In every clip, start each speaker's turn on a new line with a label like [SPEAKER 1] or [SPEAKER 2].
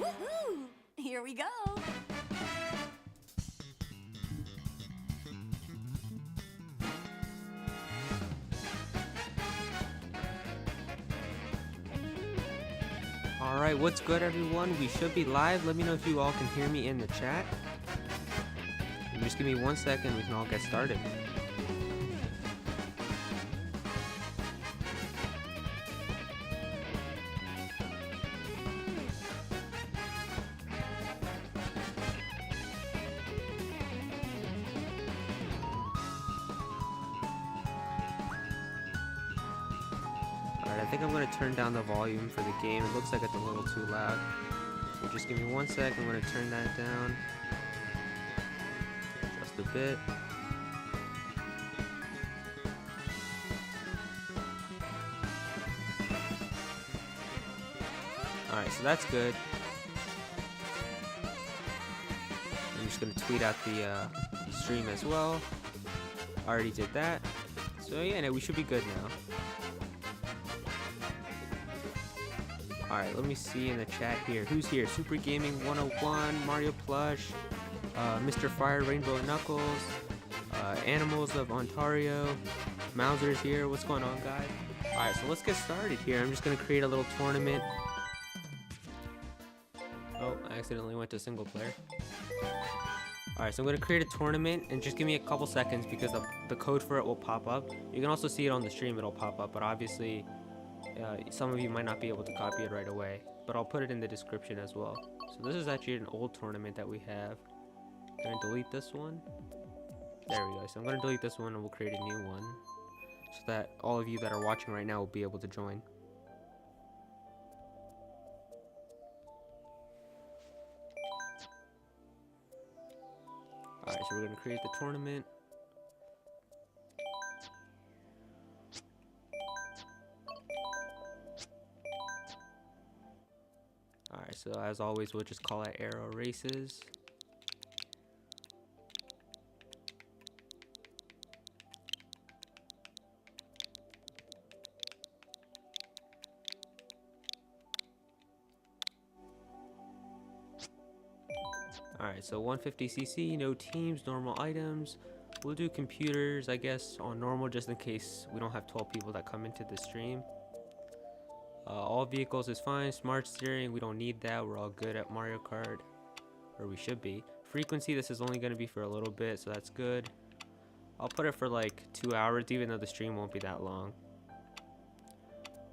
[SPEAKER 1] Woohoo! Here we go.
[SPEAKER 2] Alright, what's good everyone? We should be live. Let me know if you all can hear me in the chat. And just give me 1 second, we can all get started. I think I'm going to turn down the volume for the game. It looks like it's a little too loud. So just give me 1 sec. I'm going to turn that down just a bit. Alright, so that's good. I'm just going to tweet out the stream as well. Already did that. So yeah, no, we should be good now. Alright, let me see in the chat here. Who's here? Super Gaming 101, Mario Plush, Mr. Fire, Rainbow Knuckles, Animals of Ontario, Mauser's here. What's going on, guys? Alright, so let's get started here. I'm just going to create a little tournament. Oh, I accidentally went to single player. Alright, so I'm going to create a tournament, and just give me a couple seconds because the code for it will pop up. You can also see it on the stream, it'll pop up, but obviously some of you might not be able to copy it right away, but I'll put it in the description as well. So this is actually an old tournament that we have. I'm going to delete this one. There we go. So I'm going to delete this one and we'll create a new one so that all of you that are watching right now will be able to join. Alright, so we're going to create the tournament. Alright, so as always, we'll just call it Arrow Races. Alright, so 150cc, no teams, normal items. We'll do computers, I guess, on normal just in case we don't have 12 people that come into the stream. All vehicles is fine. Smart steering, we don't need that. We're all good at Mario Kart, or we should be. Frequency, this is only going to be for a little bit, so that's good. I'll put it for like 2 hours, even though the stream won't be that long.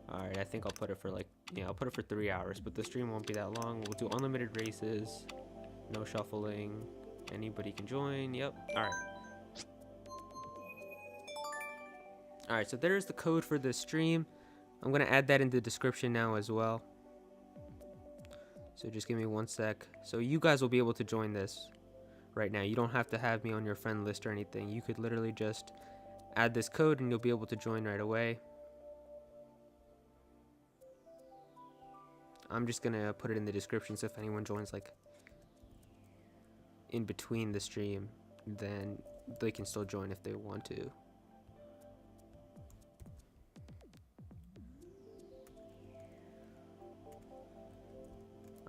[SPEAKER 2] Alright, I think I'll put it for like, yeah, I'll put it for 3 hours, but the stream won't be that long. We'll do unlimited races, no shuffling. Anybody can join. Yep. Alright. Alright, so there's the code for the stream. I'm going to add that in the description now as well. So just give me 1 sec. So you guys will be able to join this right now. You don't have to have me on your friend list or anything. You could literally just add this code and you'll be able to join right away. I'm just going to put it in the description so if anyone joins like in between the stream, then they can still join if they want to.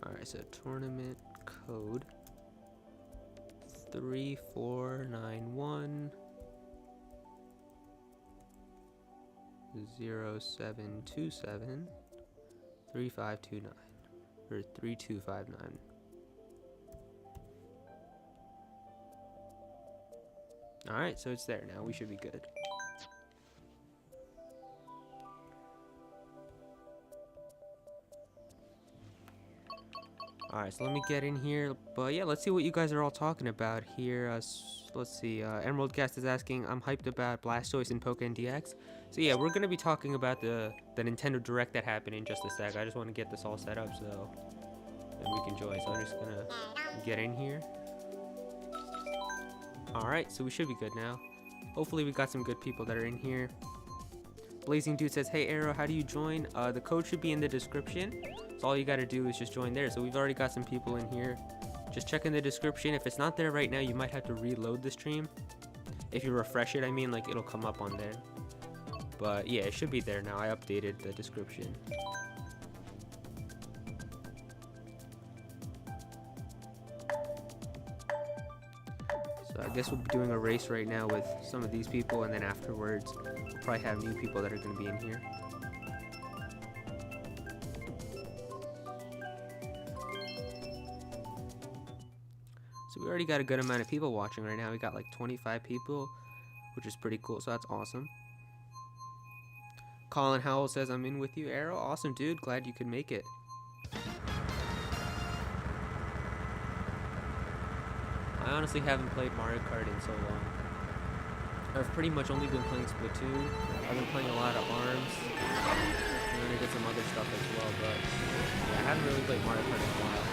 [SPEAKER 2] Alright, so tournament code 3491 0727 3529 or 3259. Alright, so it's there now. We should be good. Alright, so let me get in here. But yeah, let's see what you guys are all talking about here. Let's see. Emerald Cast is asking, I'm hyped about Blastoise and Pokken DX. So yeah, we're going to be talking about the Nintendo Direct that happened in just a sec. I just want to get this all set up so then we can join. So I'm just going to get in here. Alright, so we should be good now. Hopefully we got some good people that are in here. Blazing Dude says, hey Arrow, how do you join? The code should be in the description. So all you gotta do is just join there. So we've already got some people in here. Just check in the description. If it's not there right now, you might have to reload the stream. If you refresh it, I mean, like, it'll come up on there. But yeah, it should be there now. I updated the description. So I guess we'll be doing a race right now with some of these people, and then afterwards we'll probably have new people that are going to be in here. So we already got a good amount of people watching right now. We got like 25 people, which is pretty cool, so that's awesome. Colin Howell says, I'm in with you, Arrow. Awesome, dude. Glad you could make it. I honestly haven't played Mario Kart in so long. I've pretty much only been playing Splatoon. I've been playing a lot of ARMS. And then I did some other stuff as well, but yeah, I haven't really played Mario Kart in a while.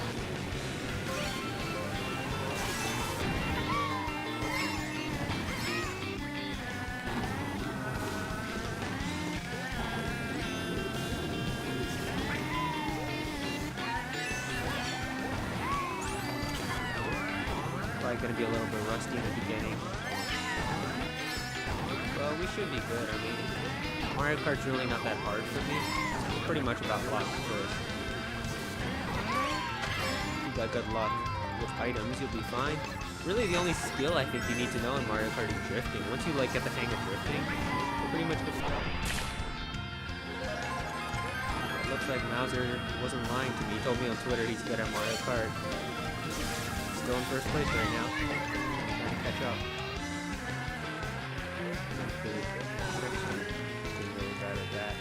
[SPEAKER 2] Probably going to be a little bit rusty in the beginning. Well, we should be good. I mean, Mario Kart's really not that hard for me. It's pretty much about luck first. If you got good luck with items, you'll be fine. Really, the only skill I think you need to know in Mario Kart is drifting. Once you like get the hang of drifting, you're pretty much good to go. It looks like Mauser wasn't lying to me. He told me on Twitter he's good at Mario Kart. Still in first place right now. Trying to catch up. Didn't really bad at that.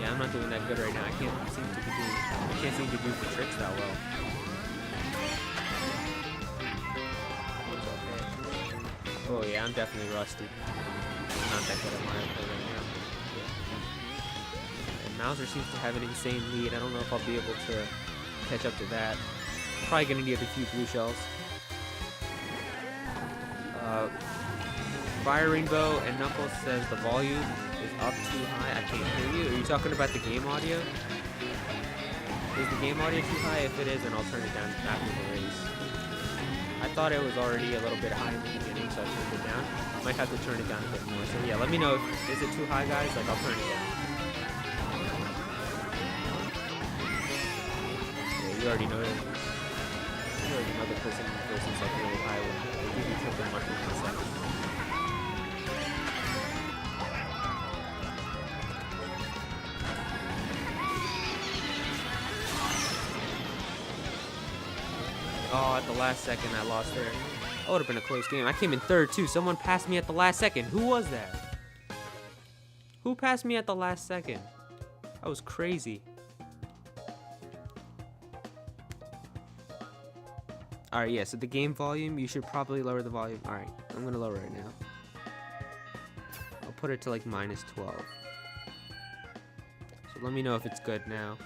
[SPEAKER 2] Yeah, I'm not doing that good right now. I can't seem to do the tricks that well. Oh yeah, I'm definitely rusty. I'm not that good at Mario Kart right now. Yeah. And Mauser seems to have an insane lead. I don't know if I'll be able to catch up to that. Probably gonna need a few blue shells. Fire Rainbow and Knuckles says the volume is up too high. I can't hear you. Are you talking about the game audio? Is the game audio too high? If it is, then I'll turn it down after the race. I thought it was already a little bit high in the beginning, so I turned it down. Might have to turn it down a bit more. So yeah, let me know is it too high, guys? Like, I'll turn it down. Yeah, you already know it. You already know the person's like really high when they give you triple mushrooms in a second. Oh, at the last second I lost there. That would have been a close game. I came in third too. Someone passed me at the last second. Who was that? Who passed me at the last second? That was crazy. Alright, yeah, so the game volume, you should probably lower the volume. Alright, I'm gonna lower it now. I'll put it to like -12. So let me know if it's good now.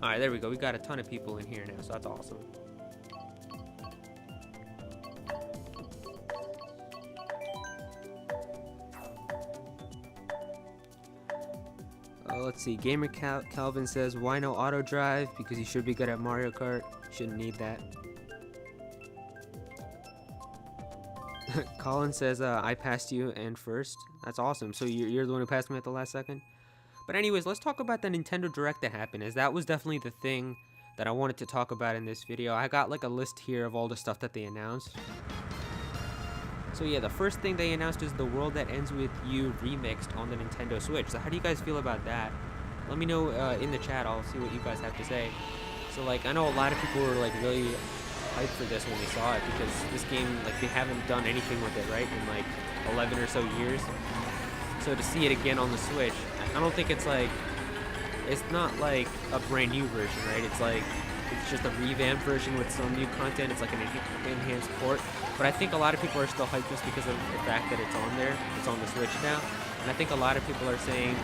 [SPEAKER 2] Alright, there we go. We got a ton of people in here now, so that's awesome. Let's see. Gamer Calvin says, why no auto drive? Because you should be good at Mario Kart. Shouldn't need that. Colin says, I passed you and first. That's awesome. So you're the one who passed me at the last second? But anyways, let's talk about the Nintendo Direct that happened, as that was definitely the thing that I wanted to talk about in this video. I got like a list here of all the stuff that they announced. So yeah, the first thing they announced is The World That Ends With You remixed on the Nintendo Switch. So how do you guys feel about that? Let me know in the chat. I'll see what you guys have to say. So like, I know a lot of people were like really hyped for this when they saw it, because this game, like, they haven't done anything with it, right, in like 11 or so years. So to see it again on the Switch, I don't think it's like, it's not like a brand new version, right? It's like, it's just a revamped version with some new content. It's like an enhanced port. But I think a lot of people are still hyped just because of the fact that it's on there. It's on the Switch now. And I think a lot of people are saying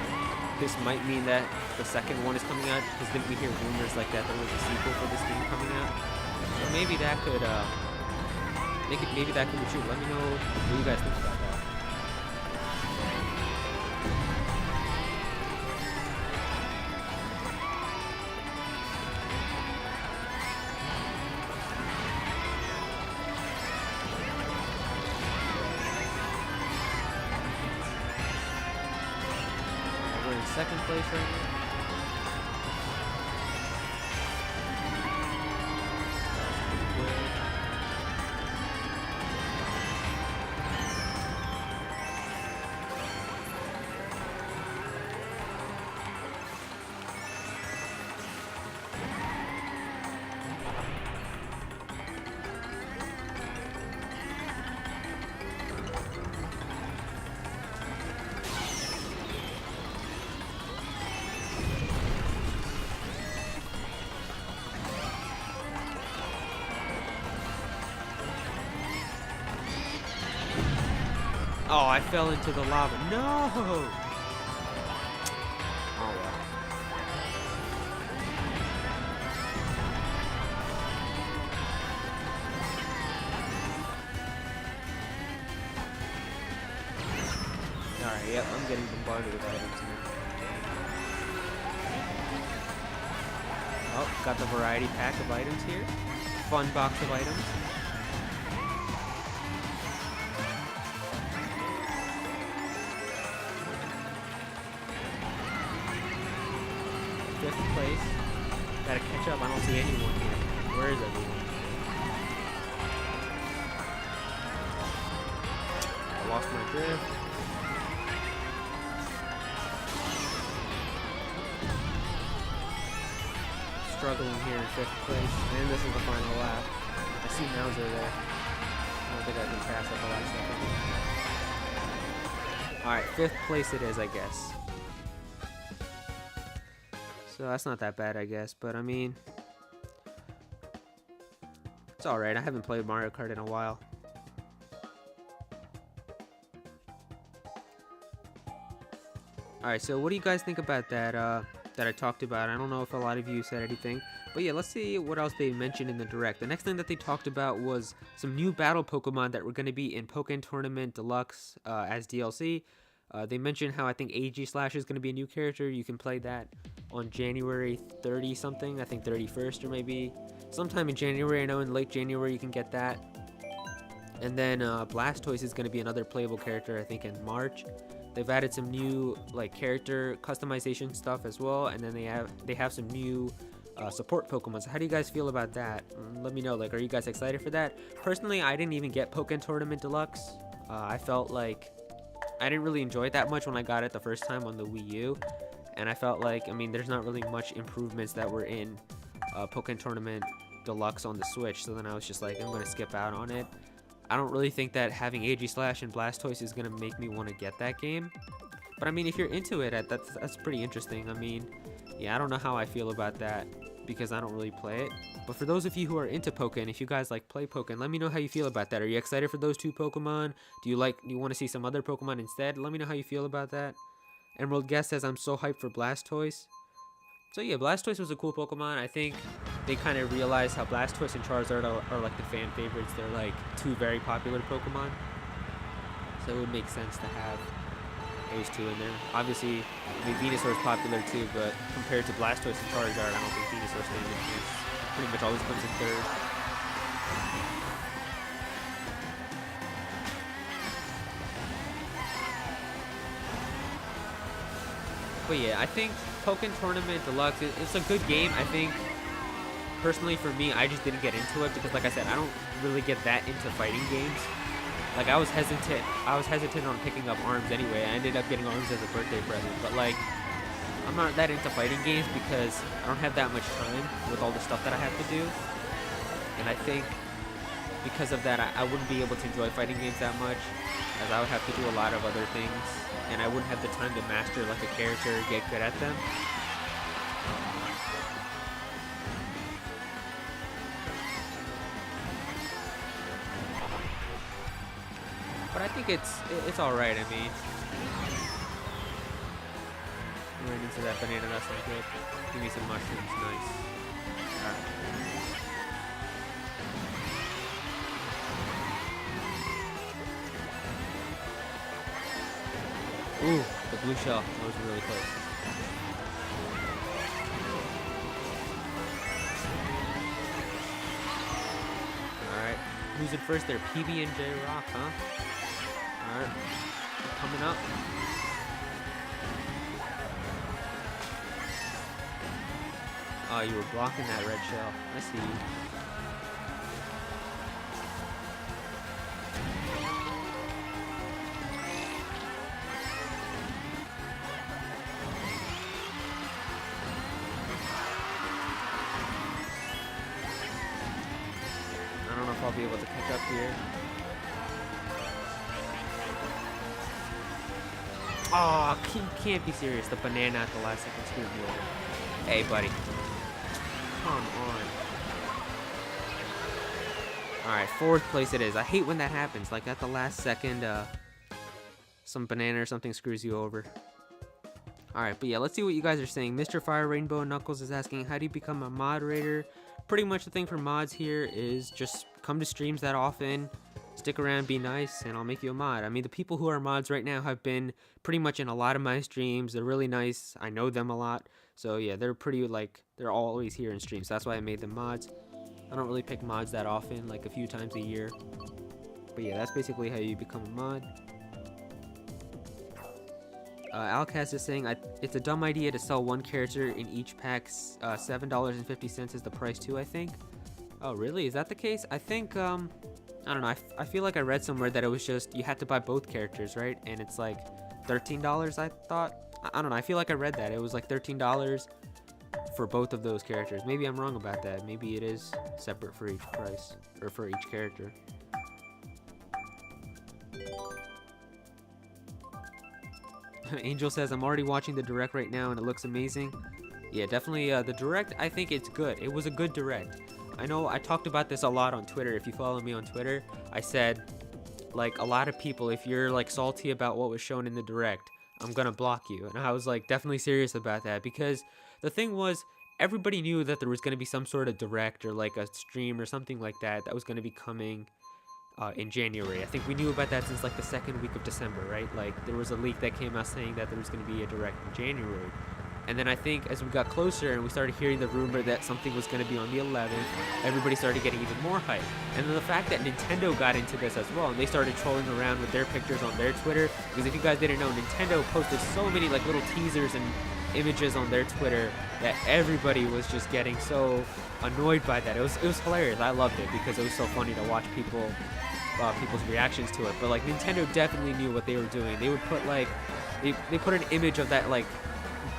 [SPEAKER 2] this might mean that the second one is coming out, because didn't we hear rumors like that there was a sequel for this game coming out? So maybe that could maybe that could be true. Let me know what you guys think about that. second place right now. Oh, I fell into the lava. No! Oh, well. Alright, yep, I'm getting bombarded with items now. Oh, got the variety pack of items here. Fun box of items. Fifth place. Gotta catch up. I don't see anyone here. Where is everyone? I lost my drift. Struggling here in fifth place. And this is the final lap. I see Mauser there. I don't think I can pass at the last second. Alright, fifth place it is, I guess. So that's not that bad, I guess, but I mean, it's alright. I haven't played Mario Kart in a while. Alright, so what do you guys think about that, that I talked about? I don't know if a lot of you said anything, but yeah, let's see what else they mentioned in the Direct. The next thing that they talked about was some new battle Pokemon that were going to be in Pokken Tournament Deluxe as DLC. They mentioned how I think Aegislash is going to be a new character. You can play that on January 30 something, I think 31st or maybe sometime in January. I know in late January you can get that. And then Blastoise is going to be another playable character, I think in March. They've added some new like character customization stuff as well, and then they have some new support Pokemon. So how do you guys feel about that? Let me know. Like, are you guys excited for that? Personally, I didn't even get Pokken Tournament Deluxe. I felt like I didn't really enjoy it that much when I got it the first time on the Wii U. And I felt like, I mean, there's not really much improvements that were in Pokken Tournament Deluxe on the Switch. So then I was just like, I'm going to skip out on it. I don't really think that having Aegislash and Blastoise is going to make me want to get that game. But I mean, if you're into it, that's pretty interesting. I mean, yeah, I don't know how I feel about that because I don't really play it. But for those of you who are into Pokken, if you guys like play Pokken, let me know how you feel about that. Are you excited for those two Pokemon? Do you want to see some other Pokemon instead? Let me know how you feel about that. Emerald Guest says, I'm so hyped for Blastoise. So yeah, Blastoise was a cool Pokemon. I think they kind of realized how Blastoise and Charizard are like the fan favorites. They're like two very popular Pokemon. So it would make sense to have those two in there. Obviously, I mean, Venusaur is popular too, but compared to Blastoise and Charizard, I don't think Venusaur stands a chance. Pretty much always comes in third. But yeah, I think Pokken Tournament Deluxe, it's a good game. I think, personally for me, I just didn't get into it because, like I said, I don't really get that into fighting games. Like, I was hesitant on picking up ARMS anyway. I ended up getting ARMS as a birthday present. But, like, I'm not that into fighting games because I don't have that much time with all the stuff that I have to do. And I think because of that, I wouldn't be able to enjoy fighting games that much, as I would have to do a lot of other things. And I wouldn't have the time to master like a character or get good at them. But I think it's all right. I mean, ran into that banana. That's not good. Give me some mushrooms. Nice. All right. Ooh, the blue shell. That was really close. Alright. Who's in first there? PB and J Rock, huh? Alright. Coming up. Oh, you were blocking that red shell. I see you. I don't know if I'll be able to catch up here. Oh, you can't be serious. The banana at the last second screwed me over. Hey, buddy. Come on. Alright, 4th place it is. I hate when that happens. Like at the last second, some banana or something screws you over. Alright, but yeah, let's see what you guys are saying. Mr. Fire Rainbow Knuckles is asking, how do you become a moderator? Pretty much the thing for mods here is just come to streams that often, stick around, be nice, and I'll make you a mod. I mean, the people who are mods right now have been pretty much in a lot of my streams. They're really nice. I know them a lot. So yeah, they're pretty, like, they're always here in streams. So that's why I made them mods. I don't really pick mods that often, like a few times a year. But yeah, that's basically how you become a mod. Alcast is saying, it's a dumb idea to sell one character in each pack. $7.50 is the price too, I think. Oh, really? Is that the case? I think, I don't know. I feel like I read somewhere that it was just, you had to buy both characters, right? And it's like $13, I thought. I don't know. I feel like I read that. It was like $13 for both of those characters. Maybe I'm wrong about that. Maybe it is separate for each price, or for each character. Angel says, I'm already watching the direct right now and it looks amazing. Yeah, definitely the direct, I think it's good. It was a good direct. I know I talked about this a lot on Twitter. If you follow me on Twitter, I said, like, a lot of people, if you're like salty about what was shown in the direct, I'm gonna block you. And I was like definitely serious about that, because the thing was, everybody knew that there was gonna be some sort of direct or like a stream or something like that that was gonna be coming in January. I think we knew about that since like the 2nd week of December, right? Like there was a leak that came out saying that there was going to be a direct in January. And then I think as we got closer and we started hearing the rumor that something was going to be on the 11th, everybody started getting even more hype. And then the fact that Nintendo got into this as well, and they started trolling around with their pictures on their Twitter, because if you guys didn't know, Nintendo posted so many like little teasers and images on their Twitter that everybody was just getting so annoyed by that. It was hilarious. I loved it because it was so funny to watch people's reactions to it. But like Nintendo definitely knew what they were doing. They would put like they put an image of that like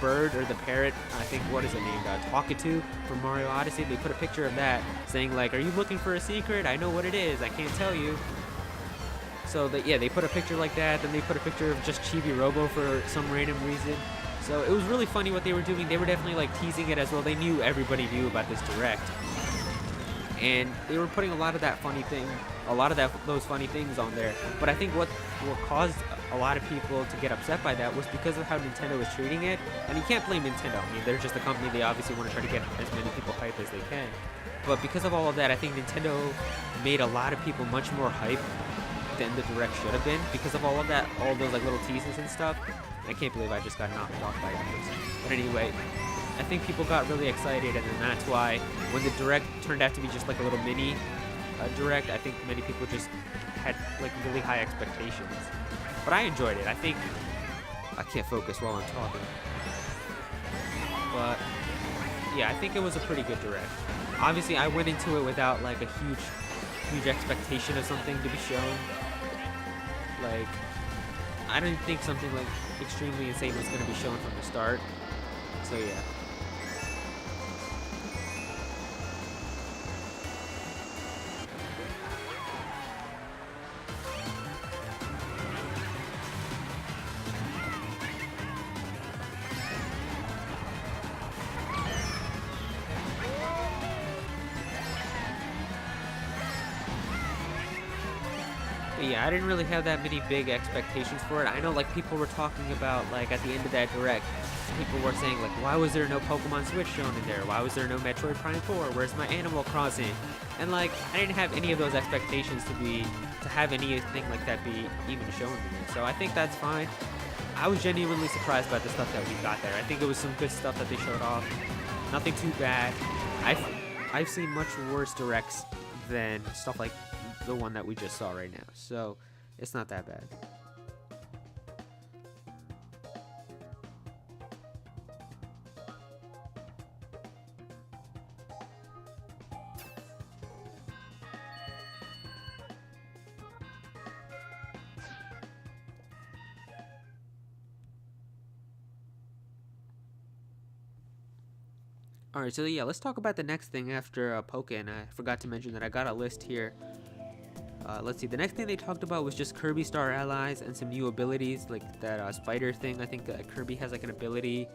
[SPEAKER 2] bird or the parrot, I think, what is it named, Talkatoo from Mario Odyssey. They put a picture of that saying like, are you looking for a secret? I know what it is, I can't tell you. So yeah, they put a picture like that. Then they put a picture of just Chibi Robo for some random reason. So it was really funny what they were doing. They were definitely like teasing it as well. They knew everybody knew about this direct, and they were putting a lot of those funny things on there. But I think what caused a lot of people to get upset by that was because of how Nintendo was treating it. And you can't blame Nintendo. I mean, they're just a company. They obviously want to try to get as many people hype as they can. But because of all of that, I think Nintendo made a lot of people much more hype than the direct should have been because of all of that, all those like little teases and stuff. I can't believe I just got knocked off by that. But anyway, I think people got really excited, and then that's why when the direct turned out to be just like a little mini direct, I think many people just had like really high expectations. But I enjoyed it. I think I can't focus while I'm talking. But yeah, I think it was a pretty good direct. Obviously, I went into it without like a huge expectation of something to be shown. Like, I didn't think something like extremely insane was going to be shown from the start. So yeah. But yeah, I didn't really have that many big expectations for it. I know like people were talking about like at the end of that direct, people were saying like, why was there no Pokemon Switch shown in there? Why was there no Metroid Prime 4? Where's my Animal Crossing? And like, I didn't have any of those expectations to have anything like that be even shown to me. So I think that's fine. I was genuinely surprised by the stuff that we got there. I think it was some good stuff that they showed off. Nothing too bad. I've seen much worse directs than stuff like the one that we just saw right now, so it's not that bad. Alright, so yeah, let's talk about the next thing after Pokken. I forgot to mention that I got a list here. Let's see, the next thing they talked about was just Kirby Star Allies and some new abilities, like that spider thing. I think Kirby has like an ability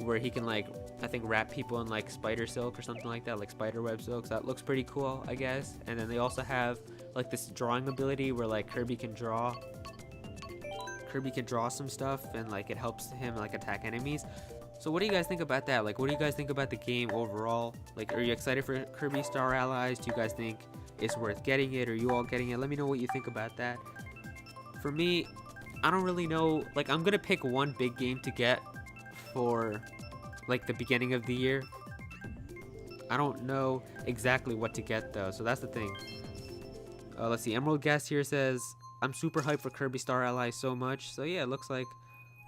[SPEAKER 2] where he can like, I think, wrap people in like spider silk or something like that, like spider web silk. So that looks pretty cool, I guess. And then they also have like this drawing ability where like Kirby can draw some stuff, and like it helps him like attack enemies. So what do you guys think about that? Like, what do you guys think about the game overall? Like, are you excited for Kirby Star Allies? Do you guys think it's worth getting it? Are you all getting it? Let me know what you think about that. For me, I don't really know. Like, I'm gonna pick one big game to get for like the beginning of the year. I don't know exactly what to get though, so that's the thing. Let's see, Emerald Guest here says, I'm super hyped for Kirby Star Allies so much. So yeah, it looks like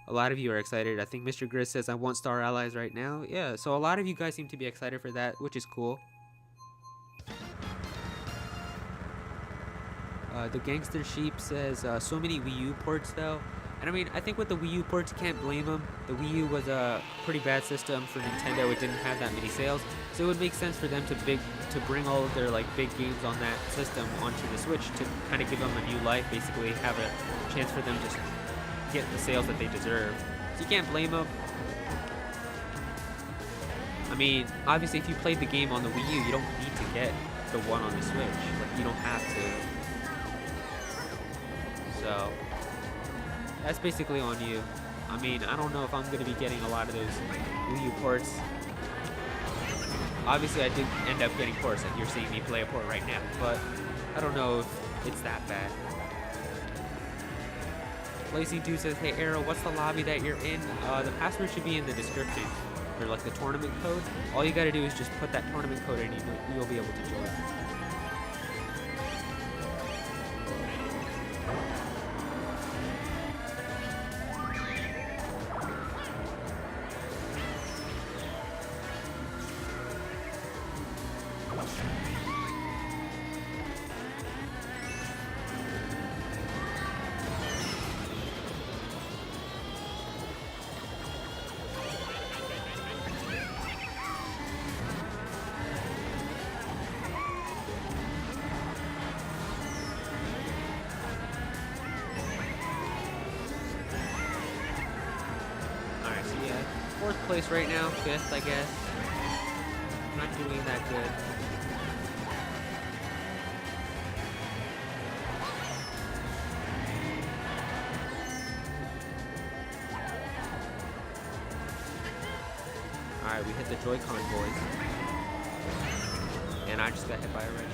[SPEAKER 2] a lot of you are excited. I think Mr. Grizz says, I want Star Allies right now. Yeah, so a lot of you guys seem to be excited for that, which is cool. The Gangster Sheep says, so many Wii U ports though. And I mean, I think with the Wii U ports, you can't blame them. The Wii U was a pretty bad system for Nintendo. It didn't have that many sales. So it would make sense for them to bring all of their like big games on that system onto the Switch to kind of give them a new life, basically have a chance for them to get the sales that they deserve. So you can't blame them. I mean, obviously if you played the game on the Wii U, you don't need to get the one on the Switch. Like, you don't have to. So that's basically on you. I mean, I don't know if I'm going to be getting a lot of those Wii U ports. Obviously, I did end up getting ports, like you're seeing me play a port right now, but I don't know if it's that bad. Lazy Dude says, hey Arrow, what's the lobby that you're in? The password should be in the description, or like the tournament code. All you gotta do is just put that tournament code in, you'll be able to join. Fourth place right now, fifth, I guess. Not doing that good. Alright, we hit the Joy-Con boys. And I just got hit by a red shell.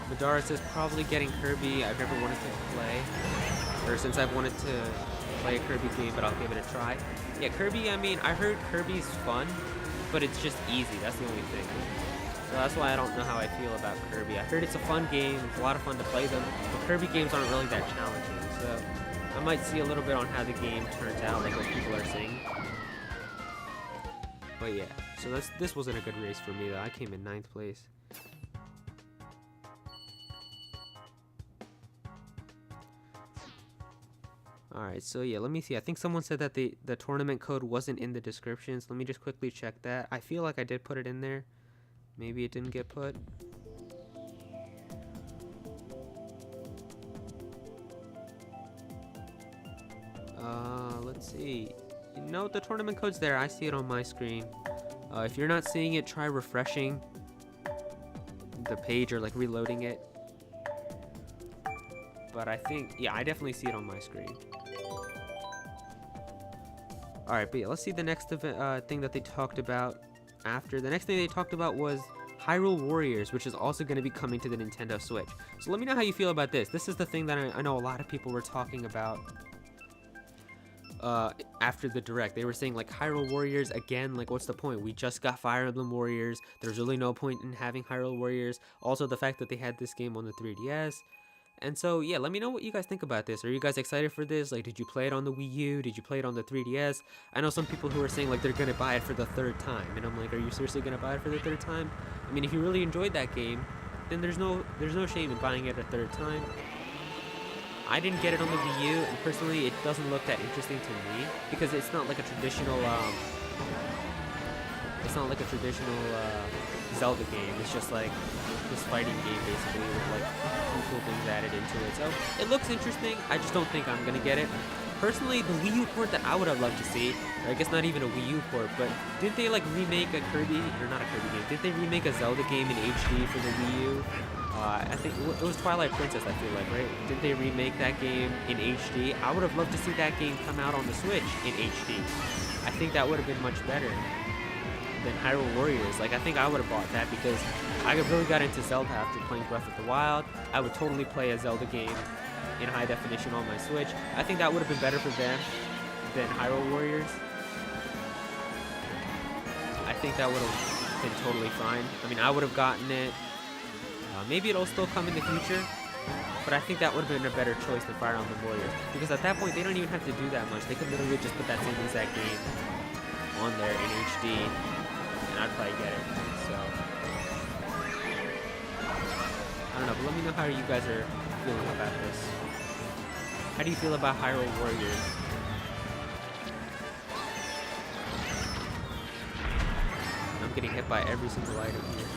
[SPEAKER 2] Madara says probably getting Kirby. I've never wanted to play, or since I've wanted to play a Kirby game, but I'll give it a try. Yeah, Kirby, I mean, I heard Kirby's fun, but it's just easy. That's the only thing. So that's why I don't know how I feel about Kirby. I heard it's a fun game. It's a lot of fun to play them, but Kirby games aren't really that challenging. So I might see a little bit on how the game turns out, like what people are saying. But yeah, so this wasn't a good race for me though. I came in 9th place. Alright, so yeah, let me see. I think someone said that the tournament code wasn't in the description, so let me just quickly check that. I feel like I did put it in there. Maybe it didn't get put. Let's see. No, the tournament code's there. I see it on my screen. If you're not seeing it, try refreshing the page or like reloading it. But I think, yeah, I definitely see it on my screen. Alright, but yeah, let's see the next thing that they talked about after. The next thing they talked about was Hyrule Warriors, which is also going to be coming to the Nintendo Switch. So let me know how you feel about this. This is the thing that I know a lot of people were talking about after the Direct. They were saying, like, Hyrule Warriors, again, like, what's the point? We just got Fire Emblem Warriors. There's really no point in having Hyrule Warriors. Also, the fact that they had this game on the 3DS. And so, yeah, let me know what you guys think about this. Are you guys excited for this? Like, did you play it on the Wii U? Did you play it on the 3DS? I know some people who are saying, like, they're going to buy it for the 3rd time. And I'm like, are you seriously going to buy it for the 3rd time? I mean, if you really enjoyed that game, then there's no shame in buying it a 3rd time. I didn't get it on the Wii U, and personally, it doesn't look that interesting to me. Because it's not like a traditional, Zelda game. It's just like this fighting game basically with like cool things added into it. So it looks interesting. I just don't think I'm gonna get it. Personally, the Wii U port that I would have loved to see, or I guess not even a Wii U port, but did they like remake a Kirby, or not a Kirby game, did they remake a Zelda game in HD for the Wii U? I think it was Twilight Princess, I feel like, right? Did they remake that game in HD? I would have loved to see that game come out on the Switch in HD. I think that would have been much better than Hyrule Warriors. Like, I think I would have bought that because I really got into Zelda after playing Breath of the Wild. I would totally play a Zelda game in high definition on my Switch. I think that would have been better for them than Hyrule Warriors. I think that would have been totally fine. I mean, I would have gotten it. Maybe it'll still come in the future, but I think that would have been a better choice than Fire Emblem Warriors, because at that point they don't even have to do that much. They could literally just put that same exact game on there in HD, and I'd probably get it. So I don't know, but let me know how you guys are feeling about this. How do you feel about Hyrule Warriors? I'm getting hit by every single item here.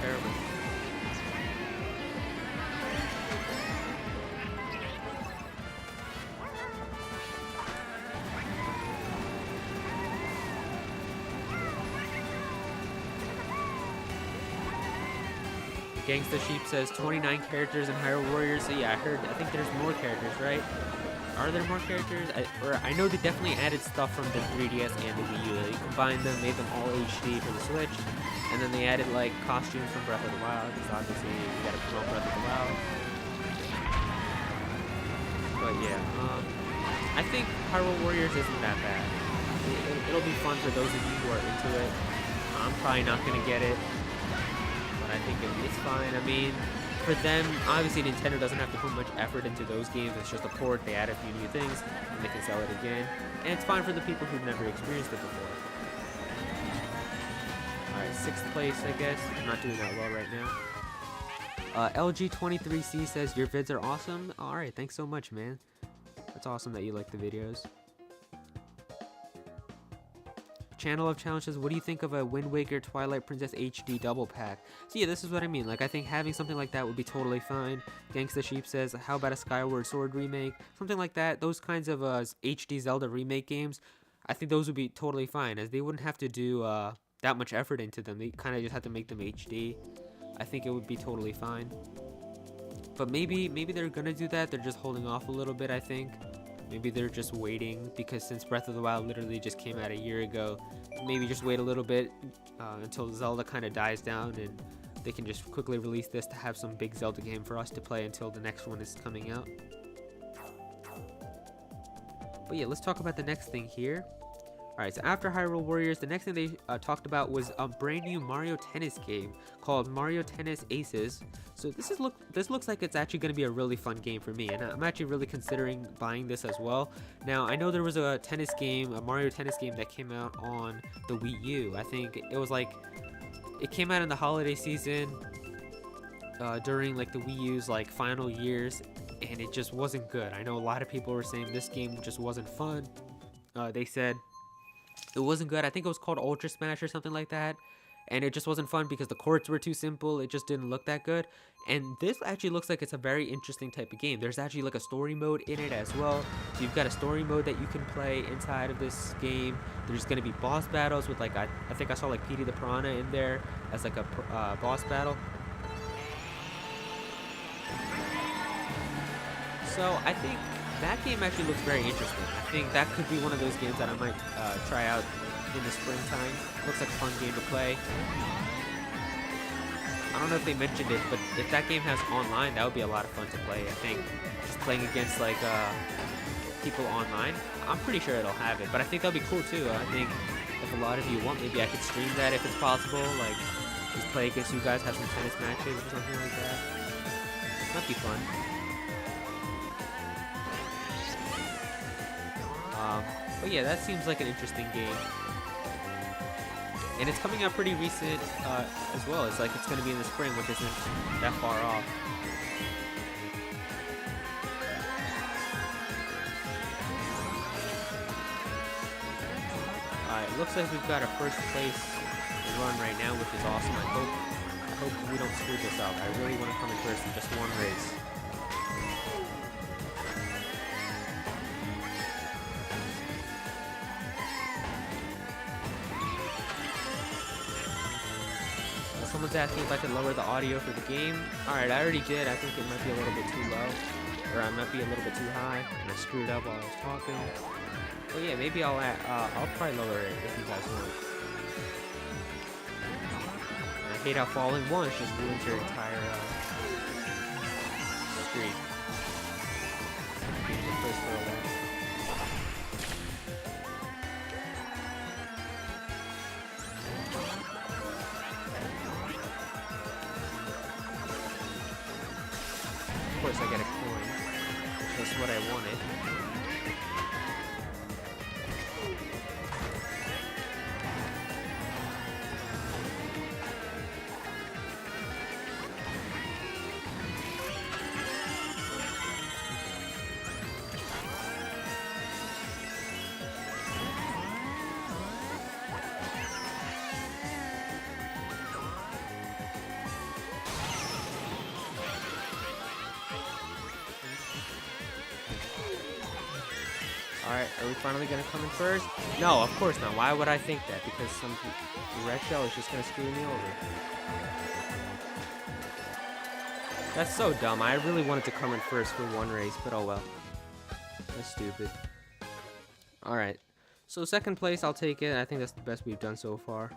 [SPEAKER 2] Terrible. Gangsta Sheep says 29 characters in Hyrule Warriors. So yeah, I think there's more characters, right? Are there more characters? I know they definitely added stuff from the 3DS and the Wii U. They combined them, made them all HD for the Switch, and then they added like costumes from Breath of the Wild, because obviously we gotta promote Breath of the Wild. But yeah, I think Hyrule Warriors isn't that bad. It'll be fun for those of you who are into it. I'm probably not gonna get it, but I think it's fine. I mean, for them, obviously Nintendo doesn't have to put much effort into those games. It's just a port, they add a few new things, and they can sell it again. And it's fine for the people who've never experienced it before. Alright, 6th place, I guess. I'm not doing that well right now. LG23C says, your vids are awesome. Alright, thanks so much, man. That's awesome that you like the videos. Channel of Challenge says, what do you think of a Wind Waker Twilight Princess HD double pack? So yeah, this is what I mean. Like, I think having something like that would be totally fine. Gangsta Sheep says, how about a Skyward Sword remake? Something like that. Those kinds of HD Zelda remake games, I think those would be totally fine, as they wouldn't have to do that much effort into them. They kind of just have to make them HD. I think it would be totally fine. But maybe they're gonna do that. They're just holding off a little bit, I think. Maybe they're just waiting, because since Breath of the Wild literally just came out a year ago, maybe just wait a little bit until Zelda kind of dies down, and they can just quickly release this to have some big Zelda game for us to play until the next one is coming out. But yeah, let's talk about the next thing here. Alright, so after Hyrule Warriors, the next thing they talked about was a brand new Mario Tennis game called Mario Tennis Aces. So this looks like it's actually going to be a really fun game for me, and I'm actually really considering buying this as well. Now, I know there was a tennis game, a Mario Tennis game that came out on the Wii U. I think it was like, it came out in the holiday season during like the Wii U's like final years, and it just wasn't good. I know a lot of people were saying this game just wasn't fun. They said it wasn't good. I think it was called Ultra Smash or something like that. And it just wasn't fun because the courts were too simple. It just didn't look that good. And this actually looks like it's a very interesting type of game. There's actually like a story mode in it as well. So you've got a story mode that you can play inside of this game. There's going to be boss battles with like, I think I saw like Petey the Piranha in there as like a boss battle. So I think that game actually looks very interesting. I think that could be one of those games that I might try out in the springtime. Looks like a fun game to play. I don't know if they mentioned it, but if that game has online, that would be a lot of fun to play. I think just playing against like people online, I'm pretty sure it'll have it. But I think that'll be cool too. I think if a lot of you want, maybe I could stream that if it's possible. Like, just play against you guys, have some tennis matches or something like that. That'd be fun. But yeah, that seems like an interesting game. And it's coming out pretty recent as well. It's like it's going to be in the spring, which isn't that far off. Alright, looks like we've got a first place run right now, which is awesome. I hope we don't screw this up. I really want to come in first in just one race. Someone's asking if I could lower the audio for the game. Alright, I already did. I think it might be a little bit too low. Or I might be a little bit too high. And I screwed up while I was talking. But yeah, maybe I'll probably lower it if you guys want. And I hate how falling once just ruins your entire streak. Being the first for a while. Of course I get a coin. That's what I wanted. Alright, are we finally gonna come in first? No, of course not. Why would I think that? Because some red shell is just gonna screw me over. That's so dumb. I really wanted to come in first for one race, but oh well. That's stupid. Alright, so second place, I'll take it. I think that's the best we've done so far.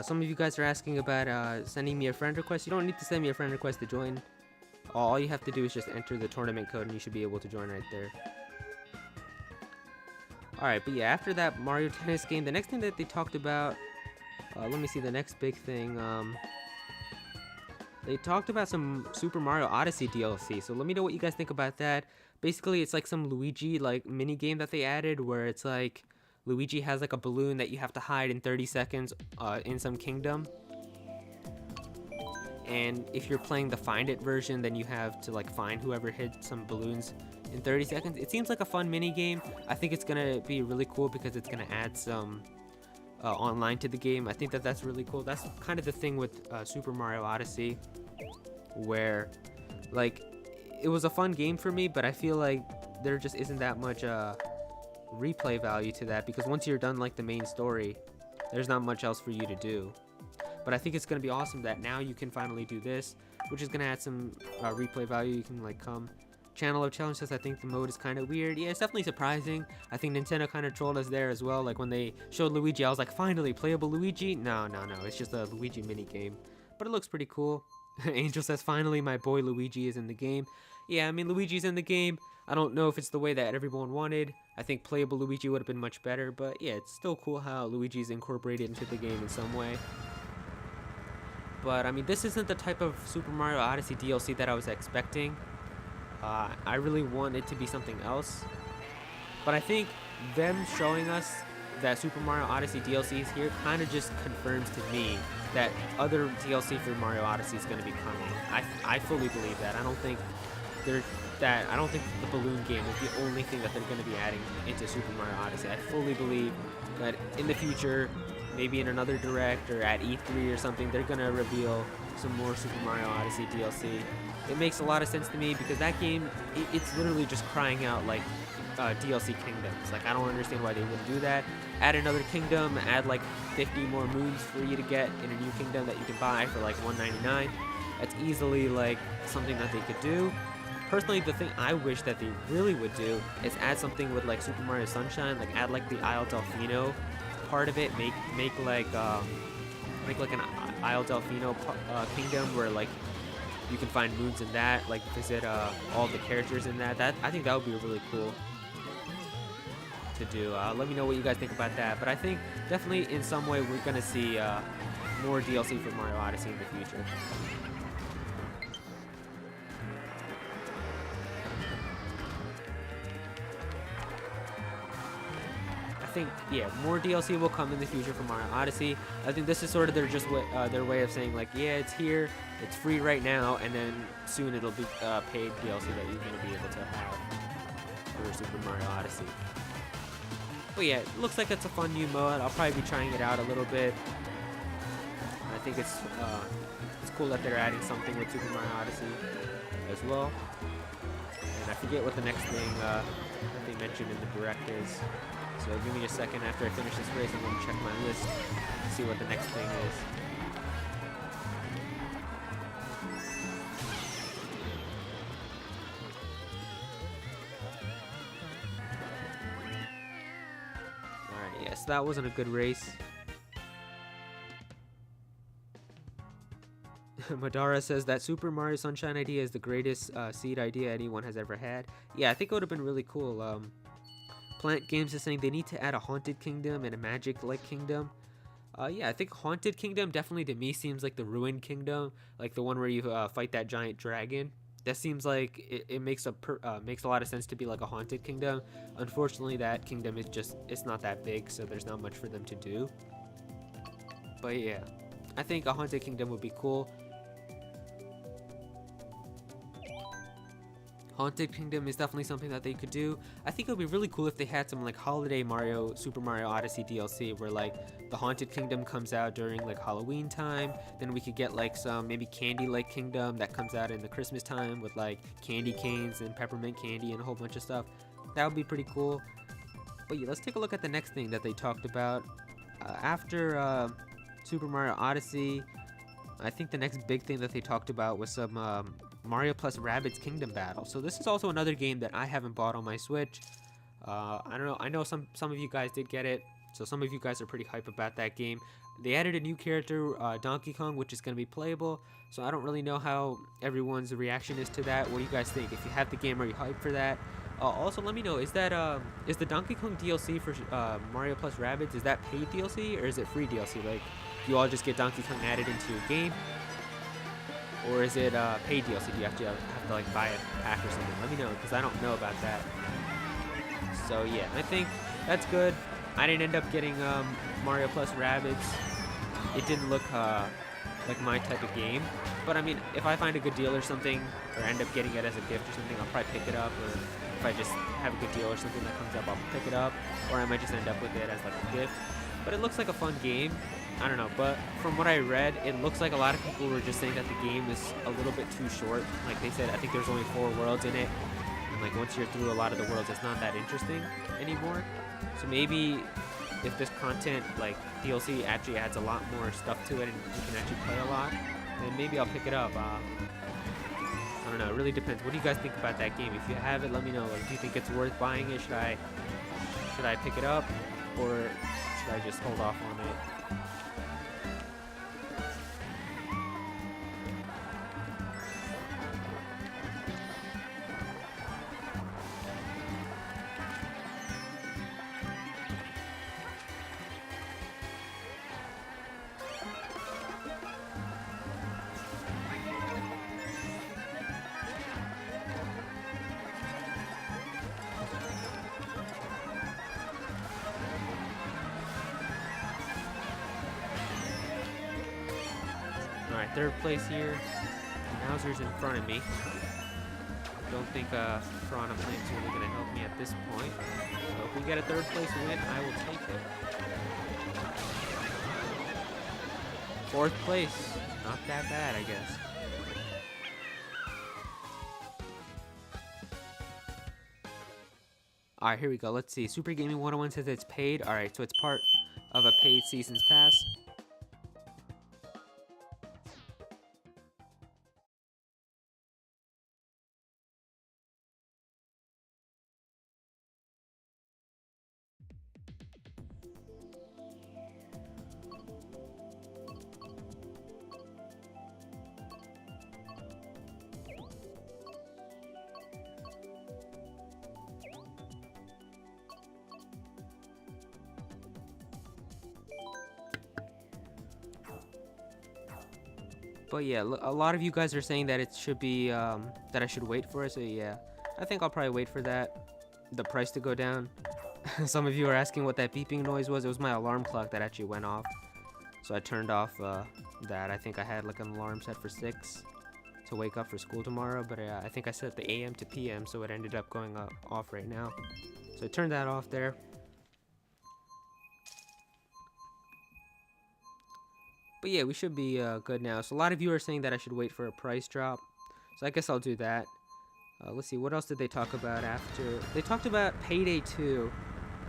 [SPEAKER 2] Some of you guys are asking about sending me a friend request. You don't need to send me a friend request to join. All you have to do is just enter the tournament code and you should be able to join right there. Alright, but yeah, after that Mario Tennis game, the next thing that they talked about, let me see the next big thing. They talked about some Super Mario Odyssey DLC, so let me know what you guys think about that. Basically, it's like some Luigi like mini game that they added where it's like Luigi has like a balloon that you have to hide in 30 seconds in some kingdom. And if you're playing the Find It version, then you have to like find whoever hid some balloons in 30 seconds. It seems like a fun mini game. I think it's gonna be really cool because it's gonna add some online to the game. I think that that's really cool. That's kind of the thing with Super Mario Odyssey, where like it was a fun game for me, but I feel like there just isn't that much replay value to that, because once you're done like the main story, there's not much else for you to do. But I think it's gonna be awesome that now you can finally do this, which is gonna add some replay value. You can like come. Channel of Challenge says I think the mode is kind of weird. Yeah, it's definitely surprising. I think Nintendo kind of trolled us there as well. Like when they showed Luigi, I was like, finally playable Luigi. No, it's just a Luigi mini game, but it looks pretty cool. Angel says finally my boy Luigi is in the game. Yeah, I mean Luigi's in the game. I don't know if it's the way that everyone wanted. I think playable Luigi would have been much better, but yeah, it's still cool how Luigi's incorporated into the game in some way. But I mean, this isn't the type of Super Mario Odyssey DLC that I was expecting. I really want it to be something else. But I think them showing us that Super Mario Odyssey DLC is here kind of just confirms to me that other DLC for Mario Odyssey is going to be coming. I fully believe that. I don't think the balloon game is the only thing that they're going to be adding into Super Mario Odyssey. I fully believe that in the future, maybe in another Direct or at E3 or something, they're going to reveal some more Super Mario Odyssey DLC. It makes a lot of sense to me because that game, it's literally just crying out like DLC kingdoms. Like, I don't understand why they wouldn't do that. Add another kingdom, add like 50 more moons for you to get in a new kingdom that you can buy for like $1.99. That's easily like something that they could do. Personally, the thing I wish that they really would do is add something with like Super Mario Sunshine, like add like the Isle Delfino part of it, make like an Isle Delfino kingdom where like you can find moons in that, like visit all the characters in that. I think that would be really cool to do. Let me know what you guys think about that. But I think definitely in some way we're gonna see more DLC for Mario Odyssey in the future. I think, yeah, more DLC will come in the future for Mario Odyssey. I think this is sort of their way of saying, like, yeah, it's here, it's free right now, and then soon it'll be paid DLC that you're going to be able to have for Super Mario Odyssey. But yeah, it looks like it's a fun new mode. I'll probably be trying it out a little bit. I think it's cool that they're adding something with Super Mario Odyssey as well. And I forget what the next thing that they mentioned in the direct is. So give me a second after I finish this race. I'm going to check my list, see what the next thing is. Alright, yes, that wasn't a good race. Madara says that Super Mario Sunshine idea is the greatest seed idea anyone has ever had. Yeah, I think it would have been really cool. Plant Games is saying they need to add a Haunted Kingdom and a Magic-like Kingdom. Yeah, I think Haunted Kingdom definitely to me seems like the Ruined Kingdom, like the one where you fight that giant dragon. That seems like it makes a lot of sense to be like a Haunted Kingdom. Unfortunately, that kingdom is it's not that big, so there's not much for them to do. But yeah, I think a Haunted Kingdom would be cool. Haunted Kingdom is definitely something that they could do. I think it would be really cool if they had some like holiday Super Mario Odyssey DLC where like the Haunted Kingdom comes out during like Halloween time. Then we could get like some maybe candy-like kingdom that comes out in the Christmas time with like candy canes and peppermint candy and a whole bunch of stuff. That would be pretty cool. But yeah, let's take a look at the next thing that they talked about. After Super Mario Odyssey, I think the next big thing that they talked about was some Mario plus Rabbids Kingdom Battle. So this is also another game that I haven't bought on my Switch. I don't know. I know some of you guys did get it, so some of you guys are pretty hype about that game. They added a new character, Donkey Kong, which is going to be playable. So I don't really know how everyone's reaction is to that. What do you guys think? If you have the game, are you hyped for that? Also, let me know. Is the Donkey Kong DLC for Mario plus Rabbids, is that paid DLC or is it free DLC? Like, do you all just get Donkey Kong added into your game? Or is it paid DLC? Do you have to like buy a pack or something? Let me know, because I don't know about that. So yeah, I think that's good. I didn't end up getting Mario plus Rabbids. It didn't look like my type of game. But I mean, if I find a good deal or something, or end up getting it as a gift or something, I'll probably pick it up. Or if I just have a good deal or something that comes up, I'll pick it up. Or I might just end up with it as like a gift. But it looks like a fun game. I don't know, but from what I read, it looks like a lot of people were just saying that the game is a little bit too short. Like they said, I think there's only 4 worlds in it. And like once you're through a lot of the worlds, it's not that interesting anymore. So maybe if this content, like DLC, actually adds a lot more stuff to it and you can actually play a lot, then maybe I'll pick it up. I don't know, it really depends. What do you guys think about that game? If you have it, let me know. Like, do you think it's worth buying it? Should I pick it up, or should I just hold off on it? Alright, third place here. Bowser's in front of me. Don't think Piranha Plant's really going to help me at this point. So if we get a third place win, I will take it. Fourth place. Not that bad, I guess. Alright, here we go. Let's see. Super Gaming 101 says it's paid. Alright, so it's part of a paid Seasons Pass. But yeah, a lot of you guys are saying that it should be that I should wait for it. So yeah, I think I'll probably wait for the price to go down. Some of you are asking what that beeping noise was. It was my alarm clock that actually went off. So I turned off that. I think I had like an alarm set for 6 to wake up for school tomorrow. But I think I set the AM to PM, so it ended up going off right now. So I turned that off there. But yeah, we should be good now. So a lot of you are saying that I should wait for a price drop. So I guess I'll do that. Let's see, what else did they talk about after? They talked about Payday 2.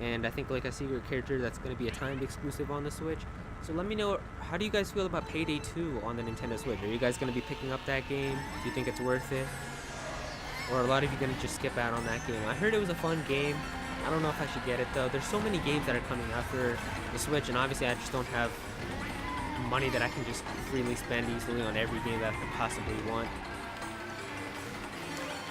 [SPEAKER 2] And I think like a secret character that's going to be a timed exclusive on the Switch. So let me know, how do you guys feel about Payday 2 on the Nintendo Switch? Are you guys going to be picking up that game? Do you think it's worth it? Or are a lot of you going to just skip out on that game? I heard it was a fun game. I don't know if I should get it though. There's so many games that are coming out for the Switch, and obviously I just don't have money that I can just freely spend easily on every game that I could possibly want.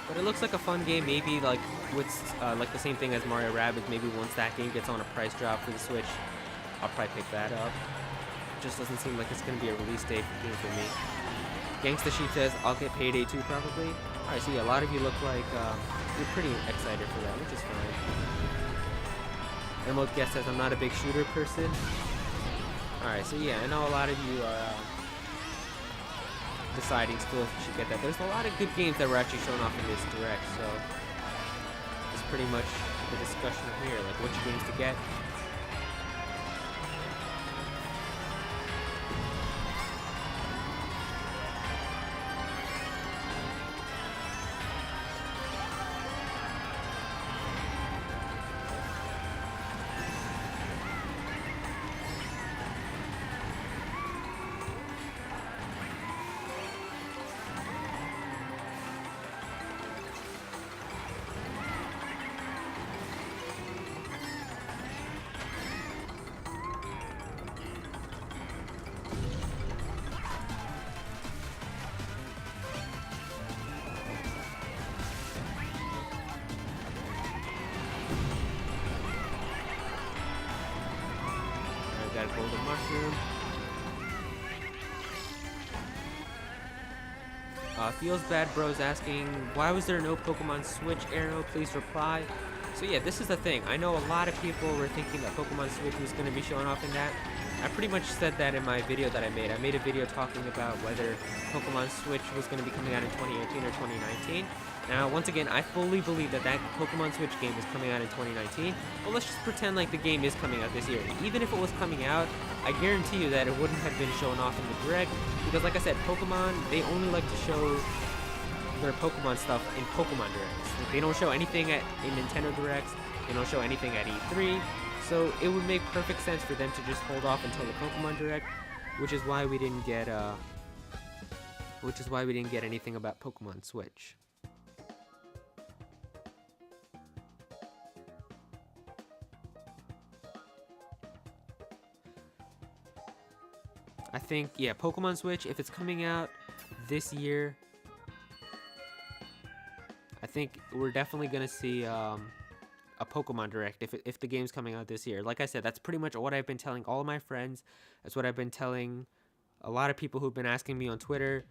[SPEAKER 2] But it looks like a fun game. Maybe like with like the same thing as Mario Rabbids. Maybe once that game gets on a price drop for the Switch, I'll probably pick that up. It just doesn't seem like it's gonna be a release date game for me. Gangsta Sheep says I'll get Payday 2 probably. Alright, so yeah, a lot of you look like you're pretty excited for that, which is fine. Emerald Guest says I'm not a big shooter person. Alright, so yeah, I know a lot of you are deciding still if you should get that. There's a lot of good games that were actually shown off in this direct, so it's pretty much the discussion here, like which games to get. Got a golden mushroom. Feels Bad Bros asking, why was there no Pokemon Switch arrow? Please reply. So yeah, this is the thing. I know a lot of people were thinking that Pokemon Switch was going to be showing off in that. I pretty much said that in my video that I made. I made a video talking about whether Pokemon Switch was going to be coming out in 2018 or 2019. Now, once again, I fully believe that Pokemon Switch game is coming out in 2019. But let's just pretend like the game is coming out this year. Even if it was coming out, I guarantee you that it wouldn't have been shown off in the Direct. Because like I said, Pokemon, they only like to show their Pokemon stuff in Pokemon Directs. Like, they don't show anything in Nintendo Directs. They don't show anything at E3. So it would make perfect sense for them to just hold off until the Pokemon Direct, which is why we didn't get anything about Pokemon Switch. I think, yeah, Pokemon Switch, if it's coming out this year, I think we're definitely gonna see a Pokemon Direct if the game's coming out this year. Like I said, that's pretty much what I've been telling all of my friends. That's what I've been telling a lot of people who've been asking me on Twitter.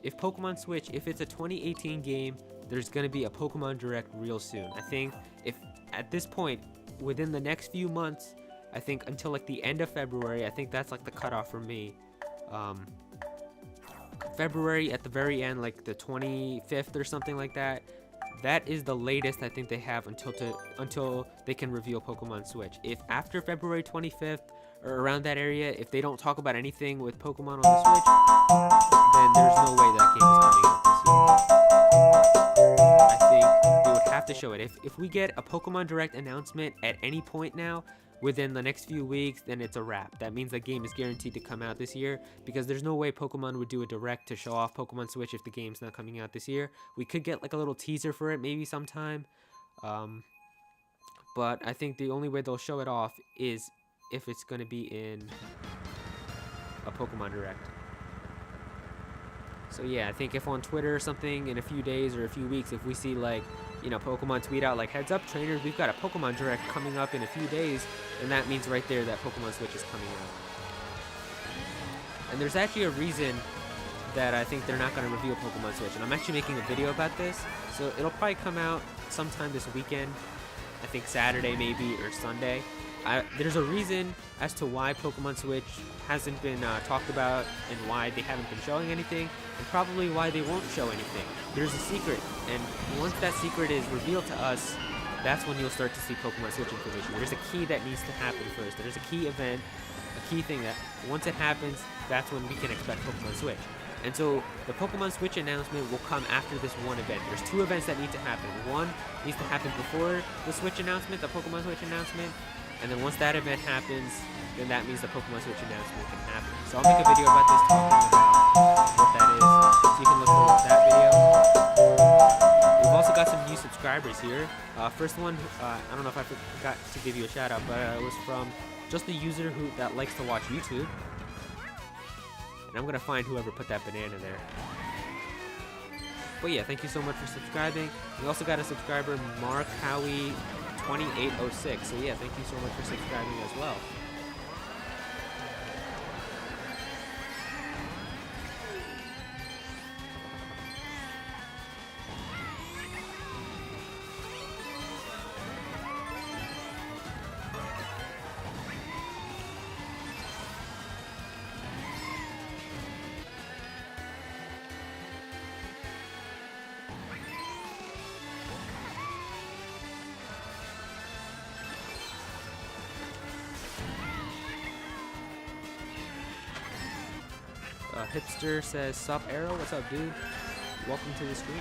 [SPEAKER 2] If Pokemon Switch, if it's a 2018 game, there's gonna be a Pokemon Direct real soon. I think if at this point, within the next few months, I think until like the end of February, I think that's like the cutoff for me. February at the very end, like the 25th or something like that. That is the latest I think they have until they can reveal Pokemon Switch. If after February 25th or around that area, if they don't talk about anything with Pokemon on the Switch, then there's no way that game is coming out this year. I think they would have to show it. If we get a Pokemon Direct announcement at any point now, within the next few weeks, then it's a wrap. That means the game is guaranteed to come out this year, because there's no way Pokemon would do a Direct to show off Pokemon Switch if the game's not coming out this year. We could get like a little teaser for it maybe sometime, but I think the only way they'll show it off is if it's going to be in a Pokemon Direct. So yeah, I think if on Twitter or something in a few days or a few weeks, if we see like, you know, Pokemon tweet out like, heads up trainers, we've got a Pokemon Direct coming up in a few days, and that means right there that Pokemon Switch is coming out. And there's actually a reason that I think they're not going to reveal Pokemon Switch. And I'm actually making a video about this, so it'll probably come out sometime this weekend. I think Saturday maybe, or Sunday. There's a reason as to why Pokemon Switch hasn't been talked about and why they haven't been showing anything, and probably why they won't show anything. There's a secret, and once that secret is revealed to us, that's when you'll start to see Pokemon Switch information. There's a key that needs to happen first. There's a key event, a key thing that once it happens, that's when we can expect Pokemon Switch. And so the Pokemon Switch announcement will come after this one event. There's two events that need to happen. One needs to happen before the Switch announcement, the Pokemon Switch announcement. And then once that event happens, then that means the Pokemon Switch announcement can happen. So I'll make a video about this, talking about what that is. So you can look forward to that video. We've also got some new subscribers here. First one, I don't know if I forgot to give you a shout out, but it was from just a user that likes to watch YouTube. And I'm gonna find whoever put that banana there. But yeah, thank you so much for subscribing. We also got a subscriber, Mark Howie 2806. So yeah, thank you so much for subscribing as well. Hipster says, "Sup, Arrow? What's up, dude? Welcome to the stream."